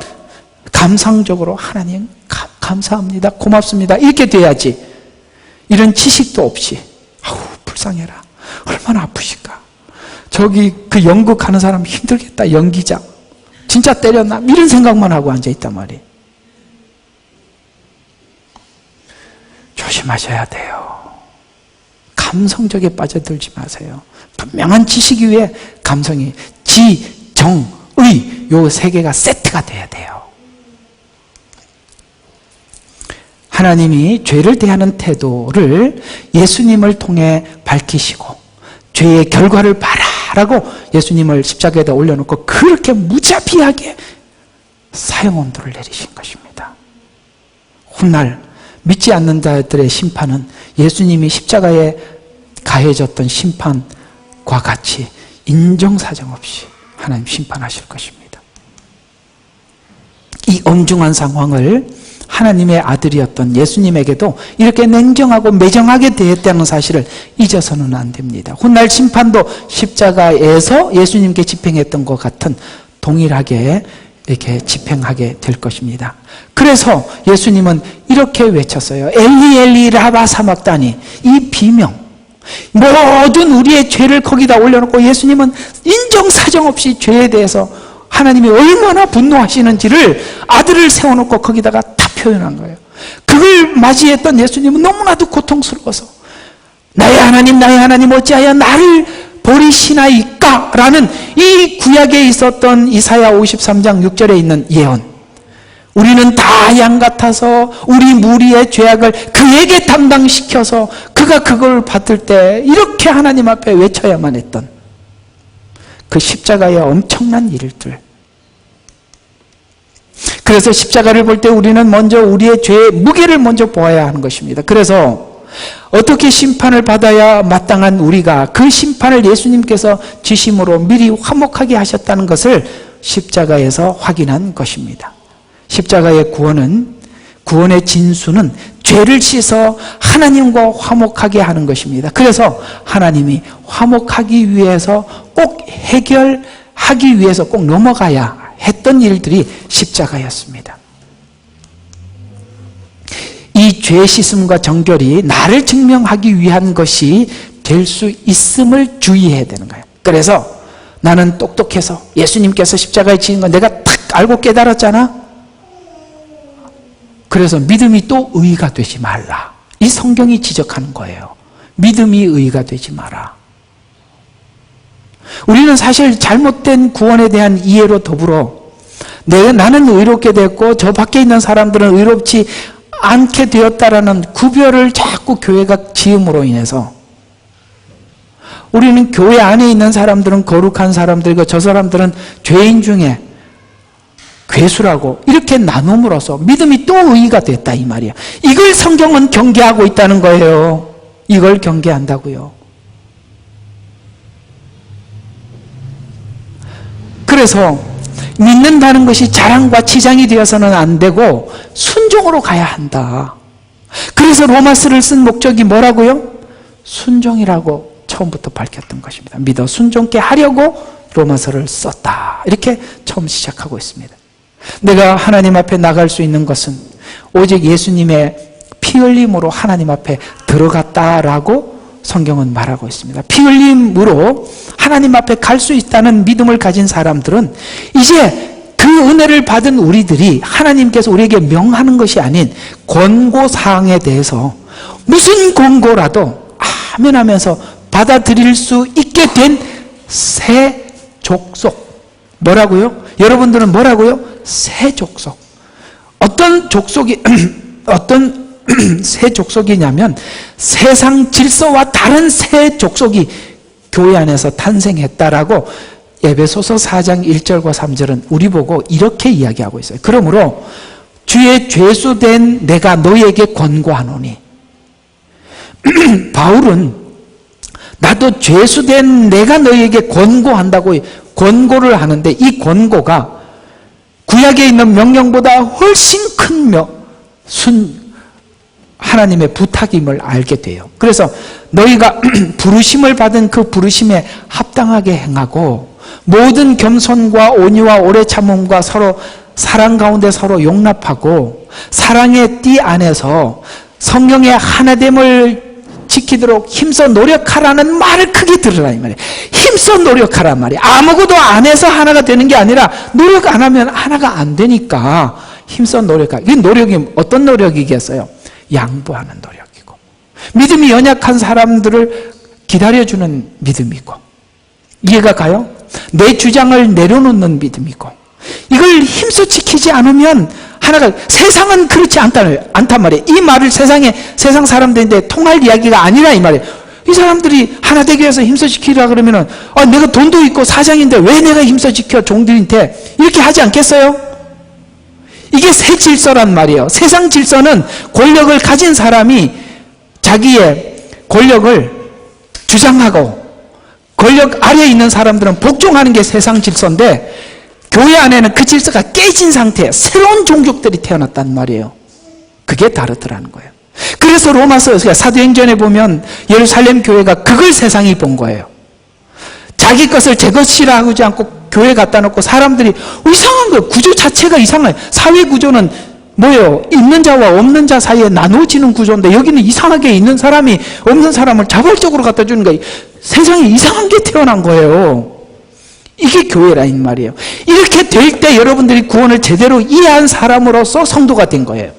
감상적으로 하나님 감사합니다, 고맙습니다 이렇게 돼야지. 이런 지식도 없이 아우 불쌍해라, 얼마나 아프실까, 저기 그 연극하는 사람 힘들겠다, 연기자 진짜 때렸나, 이런 생각만 하고 앉아있단 말이에요. 조심하셔야 돼요. 감성적에 빠져들지 마세요. 분명한 지식 위에 감성이, 지, 정, 의 요 세 개가 세트가 돼야 돼요. 하나님이 죄를 대하는 태도를 예수님을 통해 밝히시고 죄의 결과를 봐라라고 예수님을 십자가에다 올려놓고 그렇게 무자비하게 사형언도를 내리신 것입니다. 훗날 믿지 않는 자들의 심판은 예수님이 십자가에 가해졌던 심판과 같이 인정사정 없이 하나님 심판하실 것입니다. 이 엄중한 상황을 하나님의 아들이었던 예수님에게도 이렇게 냉정하고 매정하게 대했다는 사실을 잊어서는 안 됩니다. 훗날 심판도 십자가에서 예수님께 집행했던 것 같은 동일하게 이렇게 집행하게 될 것입니다. 그래서 예수님은 이렇게 외쳤어요. 엘리 엘리 라바 사막다니. 이 비명, 모든 우리의 죄를 거기다 올려놓고 예수님은 인정사정 없이 죄에 대해서 하나님이 얼마나 분노하시는지를 아들을 세워놓고 거기다가 다 표현한 거예요. 그걸 맞이했던 예수님은 너무나도 고통스러워서 나의 하나님 어찌하여 나를 버리시나이까? 라는 이 구약에 있었던 이사야 53장 6절에 있는 예언, 우리는 다 양 같아서 우리 무리의 죄악을 그에게 담당시켜서 그가 그걸 받을 때 이렇게 하나님 앞에 외쳐야만 했던 그 십자가의 엄청난 일들. 그래서 십자가를 볼 때 우리는 먼저 우리의 죄의 무게를 먼저 보아야 하는 것입니다. 그래서 어떻게 심판을 받아야 마땅한 우리가 그 심판을 예수님께서 지심으로 미리 화목하게 하셨다는 것을 십자가에서 확인한 것입니다. 십자가의 구원의 진수는 죄를 씻어 하나님과 화목하게 하는 것입니다. 그래서 하나님이 화목하기 위해서 꼭 해결하기 위해서 꼭 넘어가야 했던 일들이 십자가였습니다. 이 죄 씻음과 정결이 나를 증명하기 위한 것이 될 수 있음을 주의해야 되는 거예요. 그래서 나는 똑똑해서 예수님께서 십자가에 지은 거 내가 탁 알고 깨달았잖아. 그래서 믿음이 또 의가 되지 말라. 이 성경이 지적하는 거예요. 믿음이 의가 되지 마라. 우리는 사실 잘못된 구원에 대한 이해로 더불어 나는 의롭게 됐고 저 밖에 있는 사람들은 의롭지 않게 되었다라는 구별을 자꾸 교회가 지음으로 인해서 우리는 교회 안에 있는 사람들은 거룩한 사람들이고 저 사람들은 죄인 중에 괴수라고 이렇게 나눔으로써 믿음이 또 의가 됐다 이 말이야. 이걸 성경은 경계하고 있다는 거예요. 이걸 경계한다고요. 그래서 믿는다는 것이 자랑과 치장이 되어서는 안 되고 순종으로 가야 한다. 그래서 로마서를 쓴 목적이 뭐라고요? 순종이라고 처음부터 밝혔던 것입니다. 믿어 순종케 하려고 로마서를 썼다. 이렇게 처음 시작하고 있습니다. 내가 하나님 앞에 나갈 수 있는 것은 오직 예수님의 피 흘림으로 하나님 앞에 들어갔다라고 성경은 말하고 있습니다. 피 흘림으로 하나님 앞에 갈 수 있다는 믿음을 가진 사람들은 이제 그 은혜를 받은 우리들이 하나님께서 우리에게 명하는 것이 아닌 권고사항에 대해서 무슨 권고라도 아멘 하면서 받아들일 수 있게 된 새 족속. 뭐라고요? 여러분들은 뭐라고요? 새 족속. 어떤 족속이 어떤 새 족속이냐면 세상 질서와 다른 새 족속이 교회 안에서 탄생했다라고 에베소서 4장 1절과 3절은 우리 보고 이렇게 이야기하고 있어요. 그러므로 주의 죄수된 내가 너희에게 권고하노니 바울은 나도 죄수된 내가 너희에게 권고한다고 권고를 하는데 이 권고가 구약에 있는 명령보다 훨씬 큰 하나님의 부탁임을 알게 돼요. 그래서 너희가 부르심을 받은 그 부르심에 합당하게 행하고 모든 겸손과 온유와 오래 참음과 서로 사랑 가운데 서로 용납하고 사랑의 띠 안에서 성령의 하나됨을 지키도록 힘써 노력하라는 말을 크게 들으라 이 말이에요. 힘써 노력하란 말이에요. 아무것도 안 해서 하나가 되는 게 아니라 노력 안 하면 하나가 안 되니까 힘써 노력하라. 이 노력이 어떤 노력이겠어요? 양보하는 노력이고 믿음이 연약한 사람들을 기다려주는 믿음이고 이해가 가요? 내 주장을 내려놓는 믿음이고 이걸 힘써 지키지 않으면 하나가, 세상은 그렇지 않단 말이에요. 이 말을 세상 사람들인데 통할 이야기가 아니라 이 말이에요. 이 사람들이 하나 되기 위해서 힘써지키라 그러면은, 내가 돈도 있고 사장인데 왜 내가 힘써지켜 종들한테, 이렇게 하지 않겠어요? 이게 새 질서란 말이에요. 세상 질서는 권력을 가진 사람이 자기의 권력을 주장하고, 권력 아래에 있는 사람들은 복종하는 게 세상 질서인데, 교회 안에는 그 질서가 깨진 상태에 새로운 종족들이 태어났단 말이에요. 그게 다르더라는 거예요. 그래서 로마서 사도행전에 보면 예루살렘 교회가 그걸 세상이 본 거예요. 자기 것을 제 것이라 하지 않고 교회 갖다 놓고 사람들이 이상한 거예요. 구조 자체가 이상해요. 사회 구조는 뭐예요? 있는 자와 없는 자 사이에 나누어지는 구조인데 여기는 이상하게 있는 사람이 없는 사람을 자발적으로 갖다 주는 거예요. 세상에 이상한 게 태어난 거예요. 이게 교회라는 말이에요. 이렇게 될 때 여러분들이 구원을 제대로 이해한 사람으로서 성도가 된 거예요.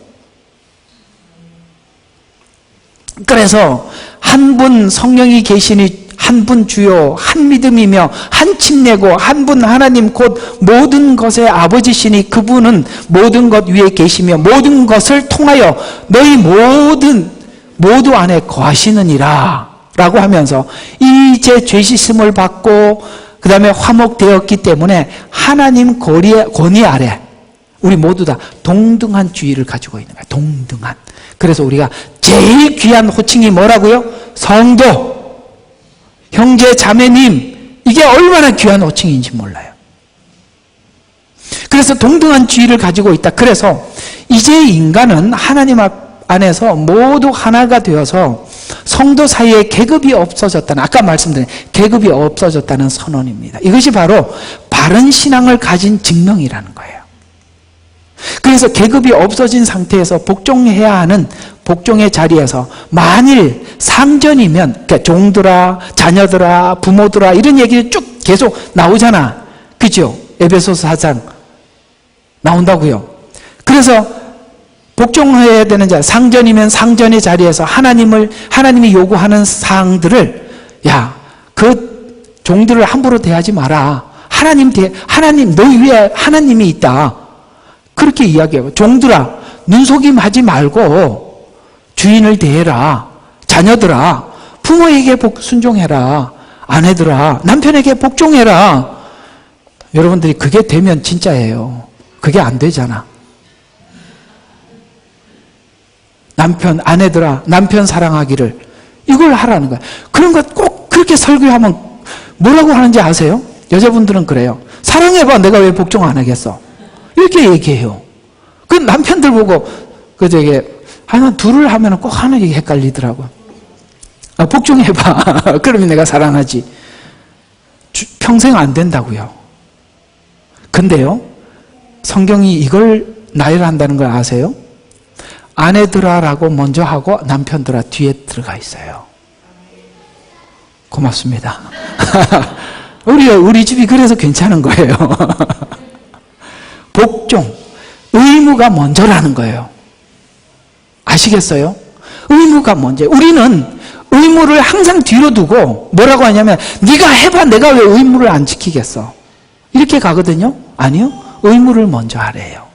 그래서 한 분 성령이 계시니 한 분 주요, 한 믿음이며 한 침례고 한 분 하나님 곧 모든 것의 아버지시니 그분은 모든 것 위에 계시며 모든 것을 통하여 너희 모두 안에 거하시느니라 라고 하면서 이제 죄 씻음을 받고 그 다음에 화목되었기 때문에 하나님 권위 아래 우리 모두 다 동등한 주의를 가지고 있는 거예요. 동등한. 그래서 우리가 제일 귀한 호칭이 뭐라고요? 성도, 형제, 자매님. 이게 얼마나 귀한 호칭인지 몰라요. 그래서 동등한 주의를 가지고 있다. 그래서 이제 인간은 하나님 안에서 모두 하나가 되어서 성도 사이에 계급이 없어졌다는, 아까 말씀드린 계급이 없어졌다는 선언입니다. 이것이 바로 바른 신앙을 가진 증명이라는 거예요. 그래서 계급이 없어진 상태에서 복종해야 하는 복종의 자리에서 만일 상전이면, 그러니까 종들아, 자녀들아, 부모들아 이런 얘기 쭉 계속 나오잖아. 그죠? 에베소서 4장 나온다고요. 그래서 복종해야 되는 자, 상전이면 상전의 자리에서 하나님이 요구하는 사항들을, 그 종들을 함부로 대하지 마라. 하나님 너희 위에 하나님이 있다. 그렇게 이야기해요. 종들아, 눈속임 하지 말고 주인을 대해라. 자녀들아, 부모에게 순종해라. 아내들아, 남편에게 복종해라. 여러분들이 그게 되면 진짜예요. 그게 안 되잖아. 아내들아, 남편 사랑하기를, 이걸 하라는 거야. 그런 것 꼭 그렇게 설교하면 뭐라고 하는지 아세요? 여자분들은 그래요. 사랑해봐, 내가 왜 복종 안 하겠어? 이렇게 얘기해요. 그 남편들 보고, 둘을 하면 꼭 하나 헷갈리더라고. 복종해봐. 그러면 내가 사랑하지. 평생 안 된다고요. 근데요, 성경이 이걸 나열한다는 걸 아세요? 아내들아라고 먼저 하고 남편들아 뒤에 들어가 있어요. 고맙습니다. 우리 집이 그래서 괜찮은 거예요. 복종, 의무가 먼저라는 거예요. 아시겠어요? 의무가 먼저. 우리는 의무를 항상 뒤로 두고 뭐라고 하냐면, 네가 해봐, 내가 왜 의무를 안 지키겠어? 이렇게 가거든요. 아니요, 의무를 먼저 하래요.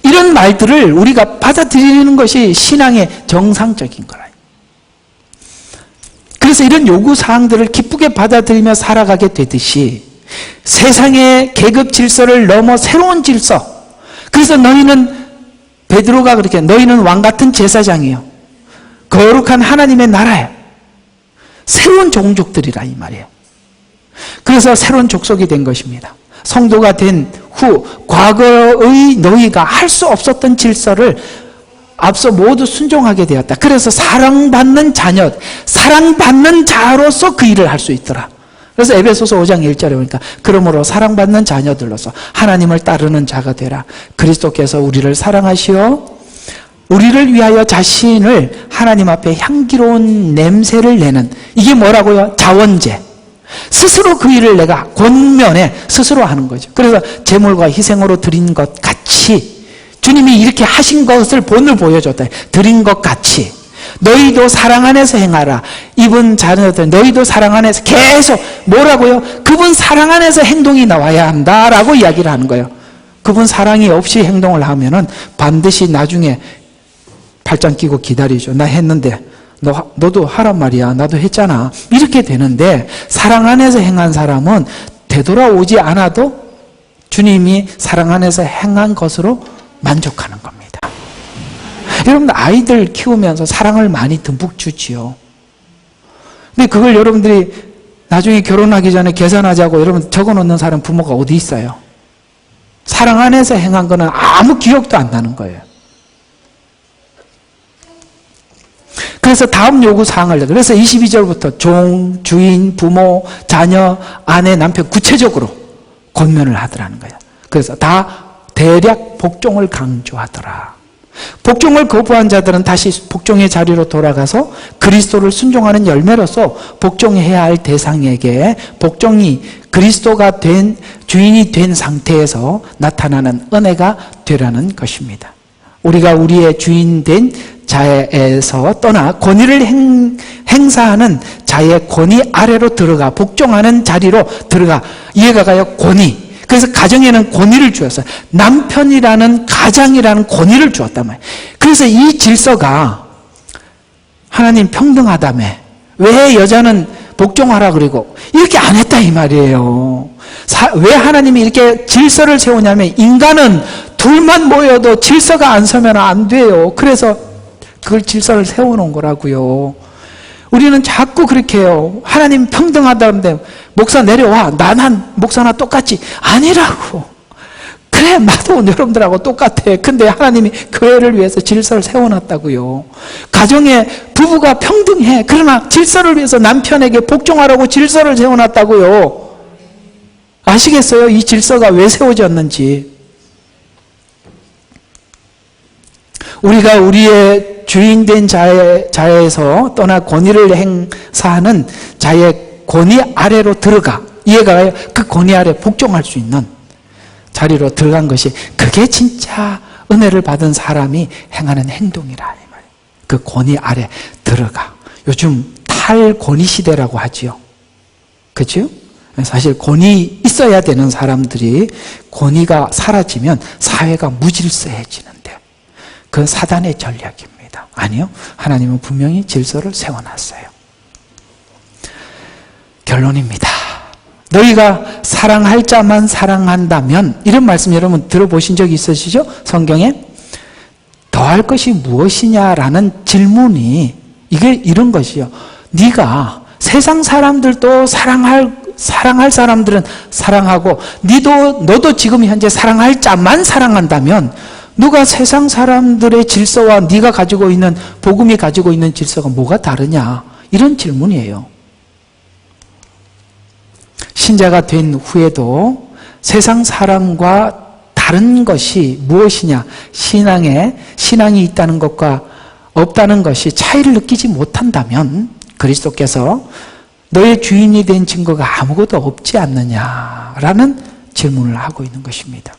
이런 말들을 우리가 받아들이는 것이 신앙의 정상적인 거라. 그래서 이런 요구사항들을 기쁘게 받아들이며 살아가게 되듯이 세상의 계급 질서를 넘어 새로운 질서. 그래서 베드로가 그렇게, 너희는 왕같은 제사장이요, 거룩한 하나님의 나라에 새로운 종족들이라 이 말이에요. 그래서 새로운 족속이 된 것입니다. 성도가 된 후 과거의 너희가 할 수 없었던 질서를 앞서 모두 순종하게 되었다. 그래서 사랑받는 자로서 그 일을 할 수 있더라. 그래서 에베소서 5장 1절에 보니까, 그러므로 사랑받는 자녀들로서 하나님을 따르는 자가 되라. 그리스도께서 우리를 사랑하시어 우리를 위하여 자신을 하나님 앞에 향기로운 냄새를 내는, 이게 뭐라고요? 자원제. 스스로 그 일을 내가 권면에 스스로 하는 거죠. 그래서 제물과 희생으로 드린 것 같이, 주님이 이렇게 하신 것을 본을 보여줬다. 드린 것 같이 너희도 사랑 안에서 행하라. 이분 자녀들, 너희도 사랑 안에서 계속 뭐라고요? 그분 사랑 안에서 행동이 나와야 한다라고 이야기를 하는 거예요. 그분 사랑이 없이 행동을 하면은 반드시 나중에 팔짱 끼고 기다리죠. 나 했는데 너도 하란 말이야. 나도 했잖아. 이렇게 되는데 사랑 안에서 행한 사람은 되돌아오지 않아도 주님이 사랑 안에서 행한 것으로 만족하는 겁니다. 여러분 아이들 키우면서 사랑을 많이 듬뿍 주지요. 근데 그걸 여러분들이 나중에 결혼하기 전에 계산하자고 여러분 적어놓는 사람 부모가 어디 있어요? 사랑 안에서 행한 거는 아무 기억도 안 나는 거예요. 그래서 다음 요구사항을, 그래서 22절부터 종, 주인, 부모, 자녀, 아내, 남편 구체적으로 권면을 하더라는 거예요. 그래서 다 대략 복종을 강조하더라. 복종을 거부한 자들은 다시 복종의 자리로 돌아가서 그리스도를 순종하는 열매로서 복종해야 할 대상에게 복종이 그리스도가 된 주인이 된 상태에서 나타나는 은혜가 되라는 것입니다. 우리가 우리의 주인 된 자에서 떠나 권위를 행사하는 자의 권위 아래로 들어가 복종하는 자리로 들어가. 이해가 가요? 권위. 그래서 가정에는 권위를 주었어요. 남편이라는 가장이라는 권위를 주었단 말이에요. 그래서 이 질서가 하나님 평등하다며 왜 여자는 복종하라 그리고 이렇게 안 했다 이 말이에요. 왜 하나님이 이렇게 질서를 세우냐면 인간은 둘만 모여도 질서가 안 서면 안 돼요. 그래서 그걸 질서를 세워놓은 거라고요. 우리는 자꾸 그렇게 해요. 하나님 평등하다는데 목사 내려와. 난 목사나 똑같지. 아니라고. 그래 나도 여러분들하고 똑같아. 근데 하나님이 교회를 위해서 질서를 세워놨다고요. 가정에 부부가 평등해. 그러나 질서를 위해서 남편에게 복종하라고 질서를 세워놨다고요. 아시겠어요? 이 질서가 왜 세워졌는지. 우리가 우리의 주인된 자에서 떠나 권위를 행사하는 자의 권위 아래로 들어가. 이해가 가요? 그 권위 아래 복종할 수 있는 자리로 들어간 것이 그게 진짜 은혜를 받은 사람이 행하는 행동이라 이 말이에요. 그 권위 아래 들어가. 요즘 탈권위 시대라고 하지요. 그렇죠? 사실 권위 있어야 되는 사람들이 권위가 사라지면 사회가 무질서해지는데 그건 사단의 전략입니다. 아니요. 하나님은 분명히 질서를 세워놨어요. 결론입니다. 너희가 사랑할 자만 사랑한다면, 이런 말씀 여러분 들어보신 적 있으시죠? 성경에 더할 것이 무엇이냐라는 질문이 이게 이런 것이요. 네가 세상 사람들도 사랑할 사람들은 사랑하고 너도 지금 현재 사랑할 자만 사랑한다면 누가 세상 사람들의 질서와 네가 가지고 있는 복음이 가지고 있는 질서가 뭐가 다르냐? 이런 질문이에요. 신자가 된 후에도 세상 사람과 다른 것이 무엇이냐? 신앙이 있다는 것과 없다는 것이 차이를 느끼지 못한다면 그리스도께서 너의 주인이 된 증거가 아무것도 없지 않느냐라는 질문을 하고 있는 것입니다.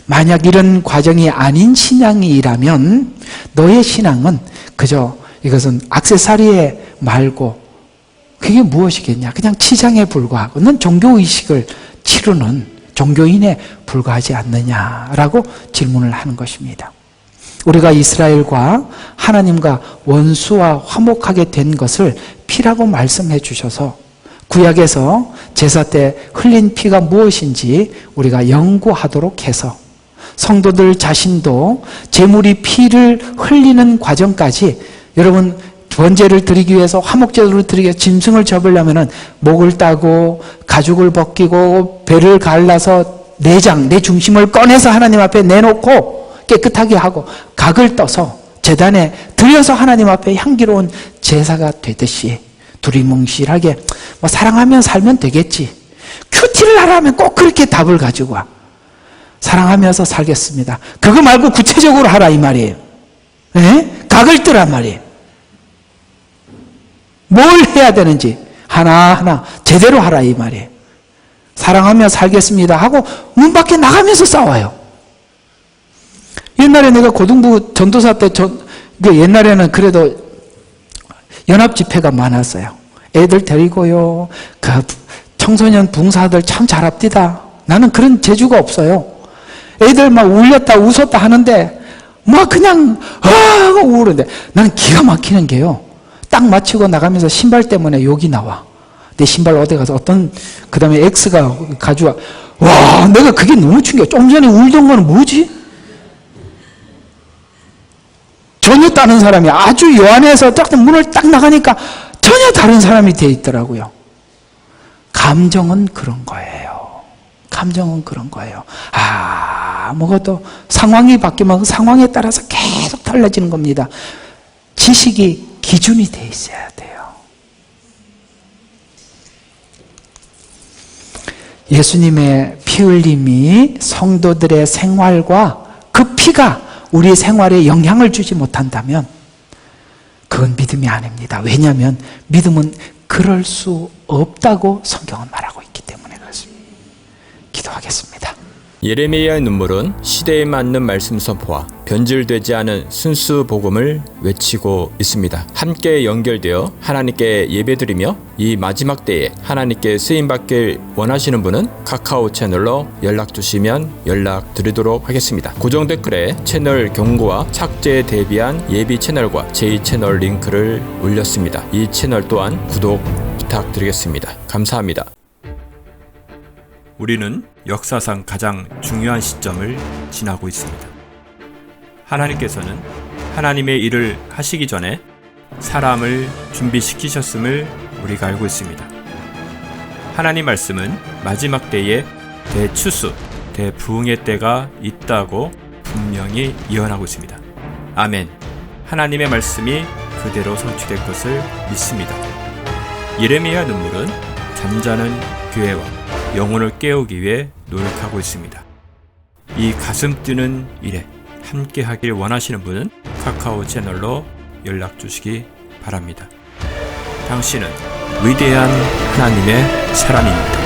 만약 이런 과정이 아닌 신앙이라면 너의 신앙은 그저 이것은 액세서리에 말고 그게 무엇이겠냐? 그냥 치장에 불과하고 넌 종교의식을 치르는 종교인에 불과하지 않느냐라고 질문을 하는 것입니다. 우리가 이스라엘과 하나님과 원수와 화목하게 된 것을 피라고 말씀해 주셔서 구약에서 제사 때 흘린 피가 무엇인지 우리가 연구하도록 해서 성도들 자신도 제물이 피를 흘리는 과정까지 여러분 번제를 드리기 위해서 화목제도를 드리기 위해서 짐승을 잡으려면 목을 따고 가죽을 벗기고 배를 갈라서 내장, 내 중심을 꺼내서 하나님 앞에 내놓고 깨끗하게 하고 각을 떠서 제단에 드려서 하나님 앞에 향기로운 제사가 되듯이 두리뭉실하게 사랑하면 살면 되겠지. 큐티를 하라면 꼭 그렇게 답을 가지고 와. 사랑하면서 살겠습니다. 그거 말고 구체적으로 하라 이 말이에요. 네? 각을 뜨란 말이에요. 뭘 해야 되는지 하나하나 제대로 하라 이 말이에요. 사랑하며 살겠습니다 하고 문 밖에 나가면서 싸워요. 옛날에 내가 고등부 전도사 때 옛날에는 그래도 연합 집회가 많았어요. 애들 데리고요. 그 청소년 붕사들 참 잘합디다. 나는 그런 재주가 없어요. 애들 막 울렸다 웃었다 하는데 막 그냥 우는데 나는 기가 막히는 게요. 딱 마치고 나가면서 신발 때문에 욕이 나와. 내 신발 어디 가서 그 다음에 X가 가져와. 와, 내가 그게 너무 충격. 좀 전에 울던 거는 뭐지? 전혀 다른 사람이 아주 요 안에서 딱 문을 딱 나가니까 전혀 다른 사람이 돼 있더라고요. 감정은 그런 거예요. 감정은 그런 거예요. 아무것도 상황이 바뀌면 그 상황에 따라서 계속 달라지는 겁니다. 지식이 기준이 돼 있어야 돼요. 예수님의 피 흘림이 성도들의 생활과 그 피가 우리 생활에 영향을 주지 못한다면 그건 믿음이 아닙니다. 왜냐하면 믿음은 그럴 수 없다고 성경은 말하고 있기 때문에 그렇습니다. 기도하겠습니다. 예레미야의 눈물은 시대에 맞는 말씀 선포와 변질되지 않은 순수 복음을 외치고 있습니다. 함께 연결되어 하나님께 예배드리며 이 마지막 때에 하나님께 쓰임받길 원하시는 분은 카카오 채널로 연락 주시면 연락드리도록 하겠습니다. 고정 댓글에 채널 경고와 착제에 대비한 예비 채널과 제2채널 링크를 올렸습니다. 이 채널 또한 구독 부탁드리겠습니다. 감사합니다. 우리는 역사상 가장 중요한 시점을 지나고 있습니다. 하나님께서는 하나님의 일을 하시기 전에 사람을 준비시키셨음을 우리가 알고 있습니다. 하나님 말씀은 마지막 때에 대추수, 대부흥의 때가 있다고 분명히 예언하고 있습니다. 아멘. 하나님의 말씀이 그대로 성취될 것을 믿습니다. 예레미야 눈물은 잠자는 교회와 영혼을 깨우기 위해 노력하고 있습니다. 이 가슴 뛰는 일에 함께 하길 원하시는 분은 카카오 채널로 연락 주시기 바랍니다. 당신은 위대한 하나님의 사람입니다.